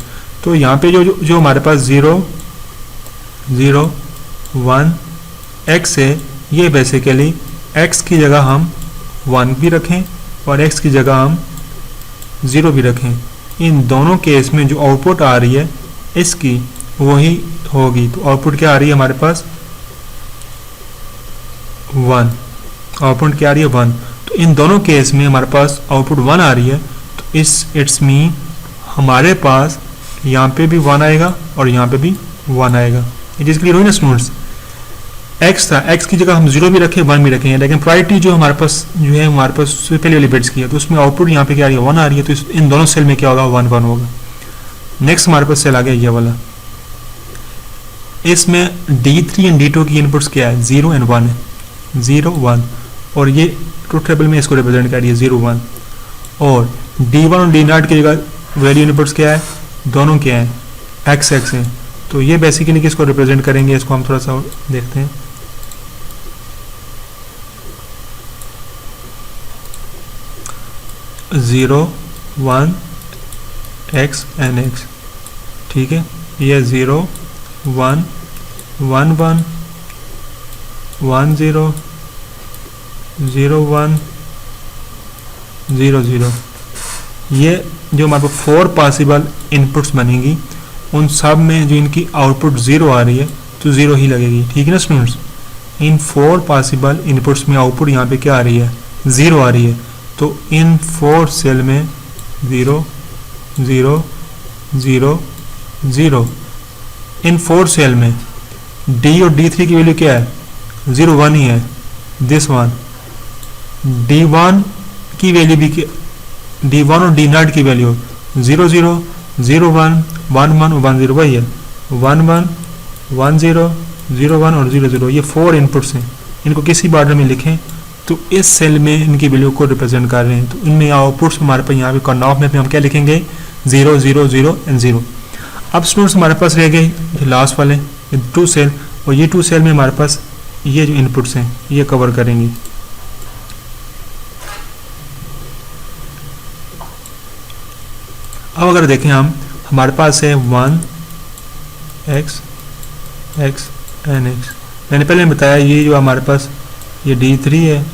तो यहाँ पे जो हमारे पास 0 0 1 X है, ये बेसिकली X की जगह हम 1 भी रखें और X की जगह हम 0 भी रखें। इन दोनों केस में जो आउटपुट आ रही है इसकी वही होगी। तो आउटपुट क्या आ रही है हमारे पास, 1। आउटपुट क्या आ रही है, 1। तो इन दोनों केस में हमारे पास आउटपुट 1 आ रही है। तो इट्स मीन हमारे पास यहाँ पे भी 1 आएगा और यहाँ पे भी 1 आएगा। ये चीज़ क्लियर हुई ना स्टूडेंट्स। X था, X की जगह हम 0 भी रखें 1 भी रखें, लेकिन प्रायोरिटी जो हमारे पास जो है हमारे पास पहले वाली बिट्स की है, तो उसमें आउटपुट यहाँ पे क्या आ रही है, 1 आ रही है। तो इन दोनों सेल में क्या होगा, 1 1 होगा। नेक्स्ट हमारे पास सेल आ गया ये वाला। इसमें D3 एंड D2 की इनपुट्स क्या है, 0 एंड 1 है, 0 1, और ये ट्रूथ टेबल में इसको रिप्रेजेंट कर रही है 0 1। और D1 और D0 की जगह वैल्यू इनपुट्स क्या है, दोनों क्या है, X X है। तो ये बेसिकली किसको रिप्रेजेंट करेंगे, इसको हम थोड़ा सा देखते हैं। ज़ीरो 1 X एंड X, ठीक है। ये 0 1 1 1 1 0 0 1 0 0। ये जो हमारे पास 4 पॉसिबल इनपुट्स बनेंगी, उन सब में जो इनकी आउटपुट 0 आ रही है तो 0 ही लगेगी। ठीक है ना स्टूडेंट्स, इन 4 पॉसिबल इनपुट्स में आउटपुट यहाँ पे क्या आ रही है, 0 आ रही है। तो इन 4 सेल में 0 0 0 0, इन 4 सेल में D और D3 की वैल्यू क्या है, 0 1 ही है। दिस वन D1 की वैल्यू भी D1 और D0 की वैल्यू 0 0 0 1 1 1 1 0 वही है, 1 1 1 0 0 1 और 0 0। ये 4 इनपुट्स हैं, इनको किसी बॉर्डर में लिखें तो इस सेल में इनकी वैल्यू को रिप्रेजेंट कर रहे हैं। तो इनमें आउटपुट्स हमारे पास यहाँ पे कर्नॉफ में हम क्या लिखेंगे, 0 0 0 एंड 0। अब स्टूडेंट्स हमारे पास रह गए जो लास्ट वाले 2 सेल, और ये 2 सेल में हमारे पास ये जो इनपुट्स हैं ये कवर करेंगे। अब अगर देखें हम, हमारे पास है 1 x x एन x। मैंने पहले बताया ये जो हमारे पास ये D3 है,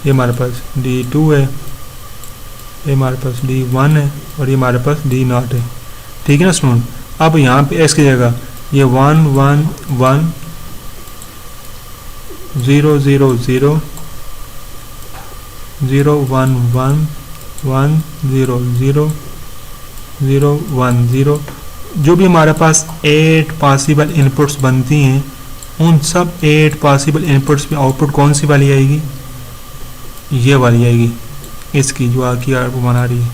ये हमारे पास D2 है, ये हमारे पास D1 है और ये हमारे पास D0 है। ठीक है ना स्टूडेंट। अब यहाँ पे x की जगह ये 1 1 1 0 0 0 0 1 1 1 0 0 0 1 0, जो भी हमारे पास 8 पॉसिबल इनपुट्स बनती हैं, उन सब 8 पॉसिबल इनपुट्स में आउटपुट कौन सी वाली आएगी, ये वाली आएगी, इसकी जो आकी बना रही है।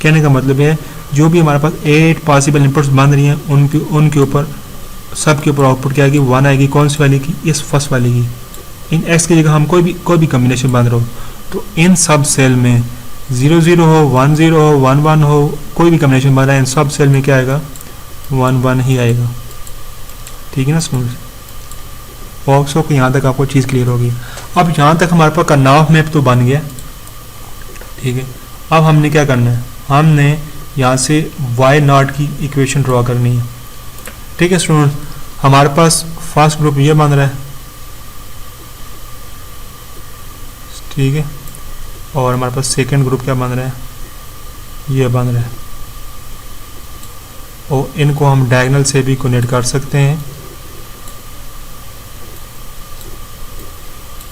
कहने का मतलब है जो भी हमारे पास 8 पॉसिबल इनपुट्स बन रही हैं उनके ऊपर सब के ऊपर आउटपुट क्या आएगी, 1 आएगी। कौन सी वाली की, इस फर्स्ट वाली की। इन x की जगह हम कोई भी कम्बिनेशन बन रहा हो तो इन सब सेल में 0 0 हो, 1 0 हो, 1 1 हो, कोई भी कम्बिनेशन बन रहा है, इन सब सेल में क्या आएगा, 1 1 ही आएगा। ठीक है ना स्टूडेंट्स। बॉक्स को यहाँ तक आपको चीज़ क्लियर होगी। अब यहाँ तक हमारे पास कर्नॉफ मैप तो बन गया। ठीक है, अब हमने क्या करना है, हमने यहाँ से y0 की इक्वेशन ड्रॉ करनी है। ठीक है स्टूडेंट्स, हमारे पास फर्स्ट ग्रुप ये बन रहा है। ठीक है, और हमारे पास सेकंड ग्रुप क्या बन रहा है, ये बन रहा है। और इनको हम डायगोनल से भी कनेक्ट कर सकते हैं।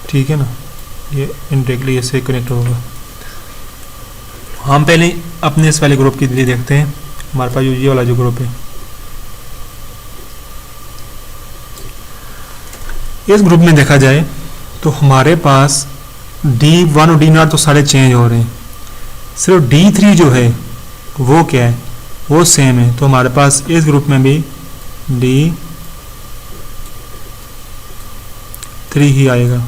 ठीक है ना, ये इनडायरेक्टली इससे कनेक्ट होगा। हम पहले अपने इस वाले ग्रुप के लिए देखते हैं। हमारे पास ये वाला जो ग्रुप है, इस ग्रुप में देखा जाए तो हमारे पास D1 और D0 तो सारे चेंज हो रहे हैं, सिर्फ D3 जो है वो क्या है, वो सेम है। तो हमारे पास इस ग्रुप में भी D3 ही आएगा।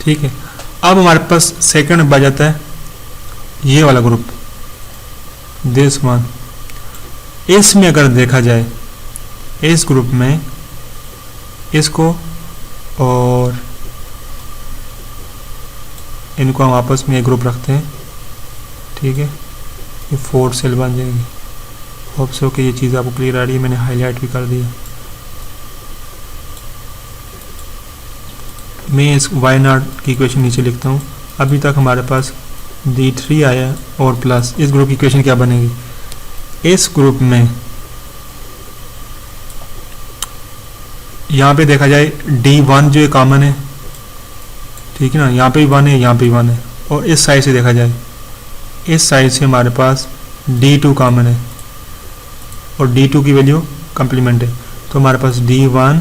ठीक है, अब हमारे पास सेकंड बच जाता है ये वाला ग्रुप, दिस वन। इसमें अगर देखा जाए, इस ग्रुप में इसको और इनको हम आपस में एक ग्रुप रखते हैं। ठीक है, ये 4 सेल बन जाएंगे। होप सो कि ये चीज़ आपको क्लियर आ रही है, मैंने हाईलाइट भी कर दिया। मैं इस y0 की इक्वेशन नीचे लिखता हूँ। अभी तक हमारे पास D3 आया और प्लस इस ग्रुप की इक्वेशन क्या बनेगी, इस ग्रुप में यहाँ पे देखा जाए D1 जो कॉमन है। ठीक है ना, यहाँ पे भी 1 है, यहाँ पे भी 1 है। और इस साइड से देखा जाए, इस साइड से हमारे पास D2 कॉमन है और D2 की वैल्यू कम्प्लीमेंट है। तो हमारे पास D1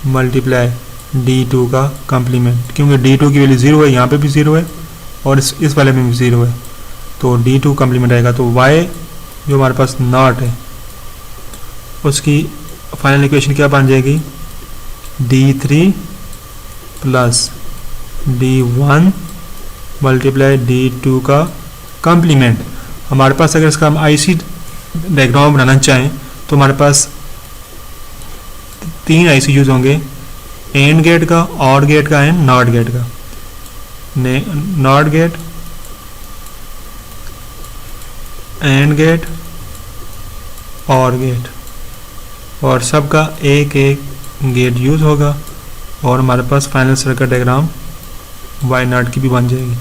मल्टीप्लाई D2 का कम्प्लीमेंट, क्योंकि D2 की वैल्यू 0 है, यहाँ पे भी 0 है और इस वाले में भी 0 है, तो D2 कम्प्लीमेंट आएगा। तो y जो हमारे पास नॉट है उसकी फाइनल इक्वेशन क्या बन जाएगी, D3 plus D1 multiply D2 का कम्प्लीमेंट। हमारे पास अगर इसका हम IC डायग्राम बनाना चाहें तो हमारे पास 3 IC यूज होंगे, एंड गेट का, ऑड गेट का एंड नॉट गेट का। NOT gate AND gate OR gate, और सबका एक एक गेट यूज होगा और हमारे पास final circuit diagram Y not की भी बन जाएगी।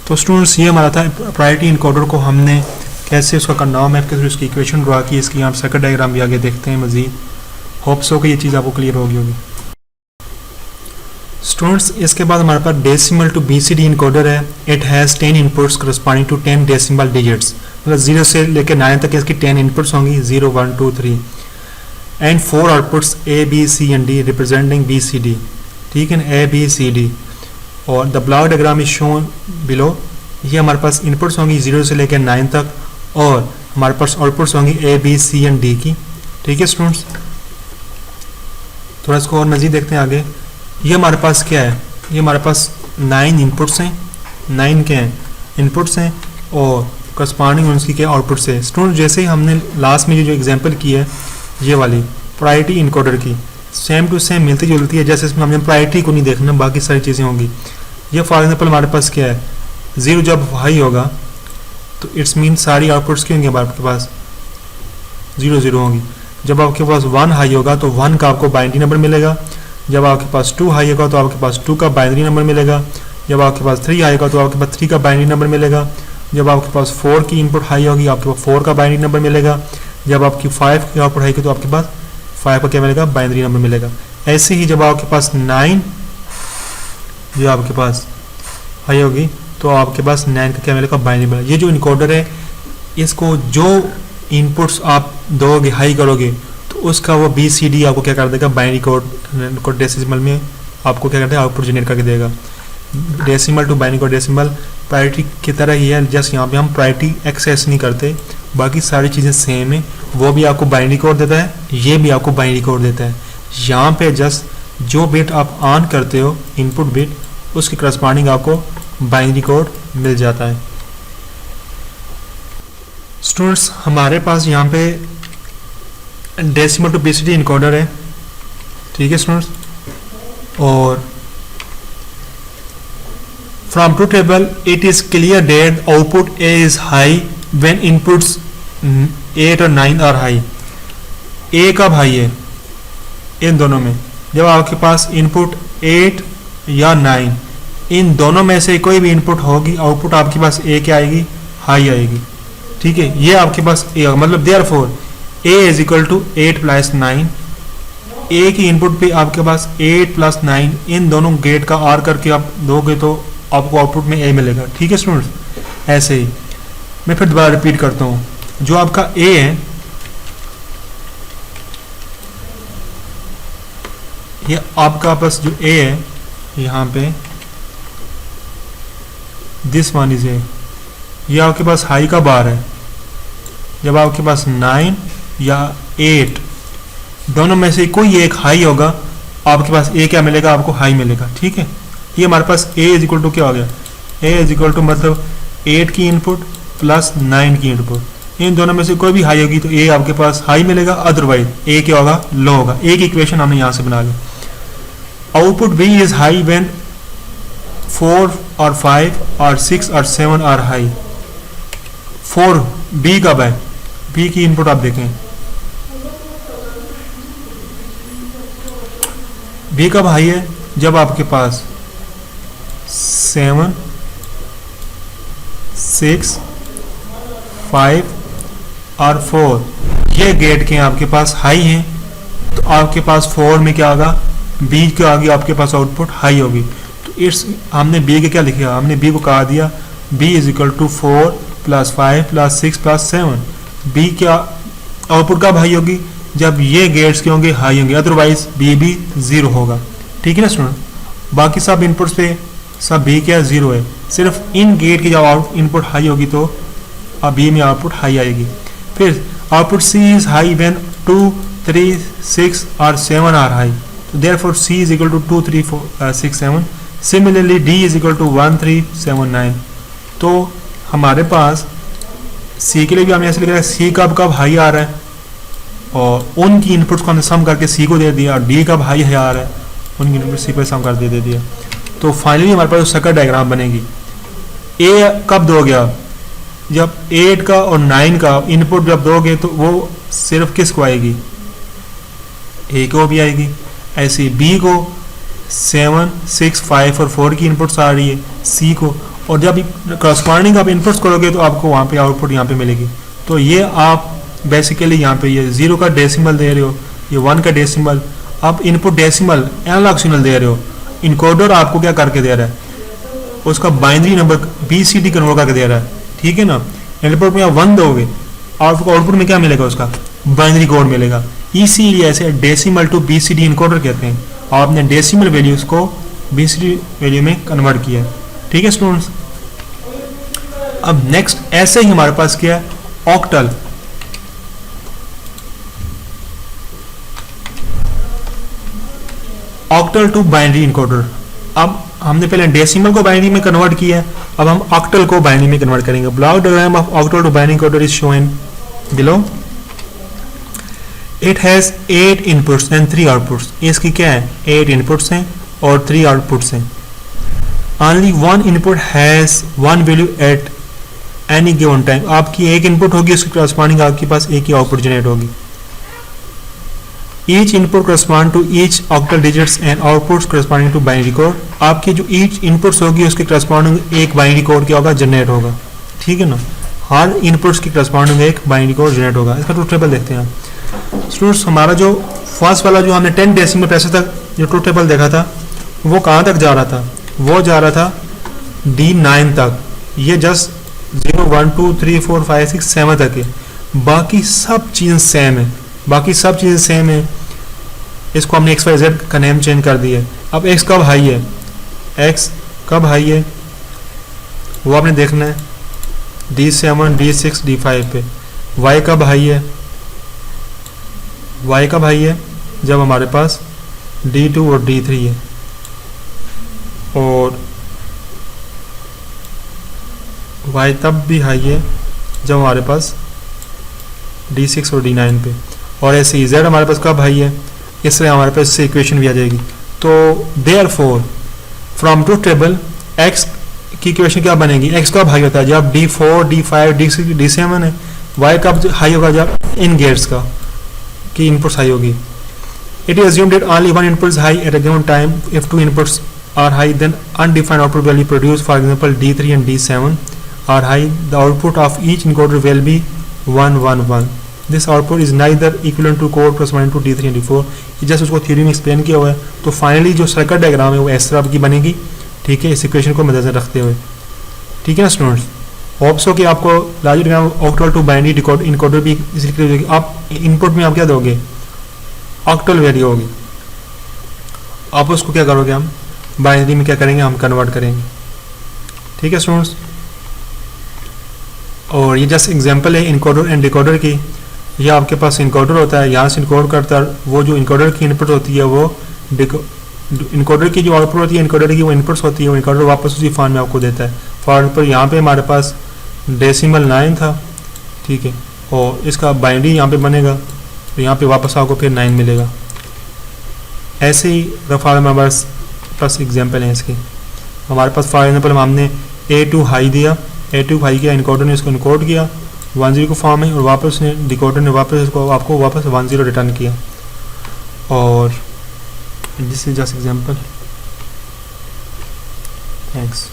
तो स्टूडेंट्स ये हमारा था प्रायोरिटी इनकोडर को हमने कैसे उसका करना मैप के थ्रू इसकी इक्वेशन ड्रा की, इसकी आप सर्किट डायग्राम भी आगे देखते हैं मजीद। होप सो कि ये चीज़ आपको क्लियर होगी। स्टूडेंट्स इसके बाद हमारे पास डेसिमल टू बीसीडी इनकोडर है। It has 10 inputs corresponding to 10 decimal digits, मतलब 0 से लेकर 9 तक इसकी 10 इनपुट्स होंगी, 0 1 2 3 and 4 outputs A B C and D representing B C D. ठीक है, ए बी सी डी, और the block diagram is shown below. ये हमारे पास इनपुट्स होंगी 0 से लेकर 9 तक, और हमारे पास आउटपुट्स होंगी A B C and D की। ठीक है स्टूडेंट्स, थोड़ा इसको और मज़ीद देखते हैं आगे। ये हमारे पास क्या है, ये हमारे पास 9 इनपुट्स हैं, 9 के हैं इनपुट्स हैं और करस्पॉन्डिंग उनकी क्या आउटपुट्स है। स्टूडेंट जैसे ही हमने लास्ट में जो एग्जांपल की है ये वाली प्रायोरिटी इनकोडर की, सेम टू सेम मिलती जुलती है, जैसे इसमें हमने प्रायोरिटी को नहीं देखना, बाकी सारी चीज़ें होंगी। ये फॉर एग्जाम्पल हमारे पास क्या है, 0 जब हाई होगा तो इट्स मीन सारी आउटपुट्स की होंगी आपके पास 0 0 होंगी। जब आपके पास 1 हाई होगा तो 1 का आपको बाइनरी नंबर मिलेगा। जब आपके पास 2 हाई होगा तो आपके पास 2 का बाइनरी नंबर मिलेगा। जब आपके पास 3 हाई होगा तो आपके पास 3 का बाइनरी नंबर मिलेगा। जब आपके पास 4 की इनपुट हाई होगी आपके पास 4 का बाइनरी नंबर मिलेगा। जब आपकी 5 की आउटपुट हाई होगी तो आपके पास 5 का क्या मिलेगा, बाइनरी नंबर मिलेगा। ऐसे ही जब आपके पास 9 जो आपके पास हाई होगी तो आपके पास 9 का क्या मिलेगा, बाइनरी मिलेगा। ये जो इनकोडर है इसको जो इनपुट्स आप दोगे हाई करोगे तो उसका वो BCD आपको क्या कर देगा, बाइनरी कोड डेसिमल में आपको क्या करता है आउटपुट जनरेट करके देगा। Decimal to binary code decimal priority की तरह ही है, जस्ट यहाँ पे हम प्रायोरिटी एक्सेस नहीं करते, बाकी सारी चीज़ें सेम है। वो भी आपको बाइनरी कोड देता है, ये भी आपको बाइनरी कोड देता है। यहाँ पे जस्ट जो बिट आप ऑन करते हो इनपुट बिट, उसके करस्पॉन्डिंग आपको बाइनरी कोड मिल जाता है। स्टूडेंट्स हमारे पास यहाँ पे डेसिमल टू BCD इनकोडर है। ठीक है स्टूडेंट्स, और from to table it is clear that output A is high when inputs 8 और 9 आर हाई। A कब हाई है इन दोनों में, जब आपके पास इनपुट 8 या 9 इन दोनों में से कोई भी इनपुट होगी, आउटपुट आपके पास A क्या आएगी, हाई आएगी। ठीक है, ये आपके पास A मतलब therefore A is equal to 8 plus 9। A की इनपुट पे आपके पास 8 प्लस 9 इन दोनों गेट का आर करके आप दोगे तो आपको आउटपुट में A मिलेगा। ठीक है स्टूडेंट्स, ऐसे ही मैं फिर दोबारा रिपीट करता हूँ। जो आपका A है ये आपका पास जो A है यहाँ पे दिस वन इज A, ये आपके पास हाई का बार है। जब आपके पास 9 या 8 दोनों में से कोई एक हाई होगा आपके पास A क्या मिलेगा, आपको हाई मिलेगा। ठीक है, ये हमारे पास A इज इक्वल टू क्या हो गया, A इज इक्वल टू मतलब 8 की इनपुट प्लस 9 की इनपुट, इन दोनों में से कोई भी हाई होगी तो A आपके पास हाई मिलेगा, अदरवाइज A क्या होगा, लो होगा। एक इक्वेशन हमने यहाँ से बना ली। Output B is high when 4 और 5 और 6 और 7 आर हाई। 4 B कब है, B की इनपुट आप देखें, B कब हाई है, जब आपके पास 7 6 5 और 4 ये गेट के आपके पास हाई हैं, तो आपके पास 4 में क्या होगा, B के आगे आपके पास आउटपुट हाई होगी। तो इट्स हमने B के क्या लिखा, हमने B को कहा दिया B is equal to 4 plus 5 plus 6 plus 7। B क्या आउटपुट कब हाई होगी, जब ये गेट्स के होंगे हाई होंगे, अदरवाइज B भी 0 होगा। ठीक है ना स्टूडेंट, बाकी सब इनपुट्स पे सब B क्या 0 है, सिर्फ इन गेट की जब आउट इनपुट हाई होगी तो अब B में आउटपुट हाई आएगी। फिर output C is high when 2 3 6 और 7 आर हाई, तो therefore C is equal to 2 3 4 6 7। Similarly D is equal to 1 3 7 9। तो हमारे पास C के लिए भी हमने ऐसे लिखा है, C कब हाई आ रहा है और उनकी इनपुट्स को हमने सम करके C को दे दिया, और D कब हाई आ रहा है उनकी इनपुट C पर सम कर दे दिया। तो फाइनली हमारे पास सर्किट डायग्राम बनेगी। A कब दोगे आप, जब 8 का और 9 का इनपुट जब दोगे तो वो सिर्फ किसको आएगी, ए को भी आएगी। ऐसे बी को 7, 6, 5 और 4 की इनपुट्स आ रही है, सी को, और जब करस्पॉन्डिंग आप इनपुट्स करोगे तो आपको वहाँ पे आउटपुट यहाँ पे मिलेगी। तो ये आप बेसिकली यहाँ पे ये 0 का डेसिमल दे रहे हो, ये 1 का डेसिमल, आप इनपुट डेसिमल एनालॉग सिग्नल दे रहे हो, इनकोडर आपको क्या करके दे रहा है, उसका बाइनरी नंबर BCD कन्वर्ट करके दे रहा है, ठीक है ना। इनपुट में आप 1 दोगे, आपको आउटपुट में क्या मिलेगा, उसका बाइनरी कोड मिलेगा। इसीलिए ऐसे डेसिमल टू BCD इनकोडर कहते हैं, और आपने डेसिमल वैल्यूज को BCD वैल्यू में कन्वर्ट किया, ठीक है स्टूडेंट्स। अब नेक्स्ट ऐसे ही हमारे पास क्या है, octal. Octal to binary encoder. अब हमने पहले डेसिमल को बाइनरी में कन्वर्ट किया है, अब हम ऑक्टल को बाइनरी में कन्वर्ट करेंगे। Block diagram of octal to binary encoder is shown below. It has 8 inputs and 3 outputs. इसकी क्या है, 8 इनपुट्स हैं और 3 आउटपुट्स हैं। Only 1 input has 1 value at any given time. आपकी एक इनपुट होगी, उसके करस्पॉन्डिंग आपके पास एक ही आउटपुट जनरेट होगी। Each input correspond to each octal digits and outputs corresponding to binary code। आपकी जो each inputs होगी उसके corresponding एक binary code क्या होगा, जनरेट होगा, ठीक है ना। हर inputs की corresponding एक binary code जनरेट होगा। इसका ट्रूथ टेबल देखते हैं स्टूडेंट्स। हमारा जो फर्स्ट वाला जो हमने 10 डेसिमल प्लेस तक जो ट्रूथ टेबल देखा था, वो कहाँ तक जा रहा था, वो जा रहा था D9 तक। ये जस्ट 0, 1, 2, 3, 4, 5, 6, 7 तक है। बाकी सब चीज़ें सेम है, बाकी सब चीज़ें सेम है। इसको हमने XYZ का नेम चेंज कर दिया है। अब X कब हाई है, X कब हाई है वो आपने देखना है D7, D6, D5 पे। Y कब हाई है, Y कब हाई है, जब हमारे पास D2 और D3 है, और Y तब भी हाई है जब हमारे पास D6 और D9 पे। और ऐसे ही Z हमारे पास कब हाई है, इसलिए हमारे पास इससे इक्वेशन भी आ जाएगी। तो therefore from truth table X की इक्वेशन क्या बनेगी, X कब हाई होता है, जब D4, D5, D6, D7 है। Y कब हाई होगा, जब इन गेट्स का की इनपुट्स हाई होगी। It is assumed that only one input is high at a given time. If 2 inputs are high, then undefined output will be produced. For example, D3 and D7 are high. The output of each encoder will be 1, 1, 1. This output is neither equivalent to code corresponding to D3 and D4. Just उसको theory में explain किया हुआ है। तो finally जो circuit diagram है वो इस तरह की बनेगी, ठीक है, इस इक्वेशन को मद्देनजर रखते हुए, ठीक है ना स्टूडेंट्स। होप्स हो कि आपको logic diagram octal to binary decode encoder भी इसलिए क्लियर होगी। आप इनपुट में आप क्या दोगे, ऑक्टल वैल्यू होगी, आप उसको क्या करोगे, हम बाइनरी में क्या करेंगे, हम कन्वर्ट करेंगे, ठीक है स्टूडेंट्स। और ये जस्ट एग्जांपल है इनकोडर एंड डिकोडर की। ये आपके पास इनकोडर होता है, यहाँ से इनकोड करता है, वो जो इनकोडर की इनपुट होती है वो इनकोडर की जो आउटपुट होती है इनकोडर की वो इनपुट्स होती है, वो इनकोडर वापस उसी फॉर्म में आपको देता है। फॉर एग्जाम्पल यहाँ पे हमारे पास डेसिमल 9 था, ठीक है, और इसका बाइनरी यहाँ पे बनेगा, तो यहाँ पे वापस आपको फिर 9 मिलेगा। ऐसे ही फॉर हमारे पास एग्जाम्पल है इसकी। हमारे पास फॉर एग्जाम्पल हमने A2 हाई दिया, A2 हाई किया, इनकोडर ने इसको इनकोड किया 10 को फॉर्म है, और वापस ने डिकोडर ने वापस इसको आपको वापस 10 रिटर्न किया। और this is just example. Thanks.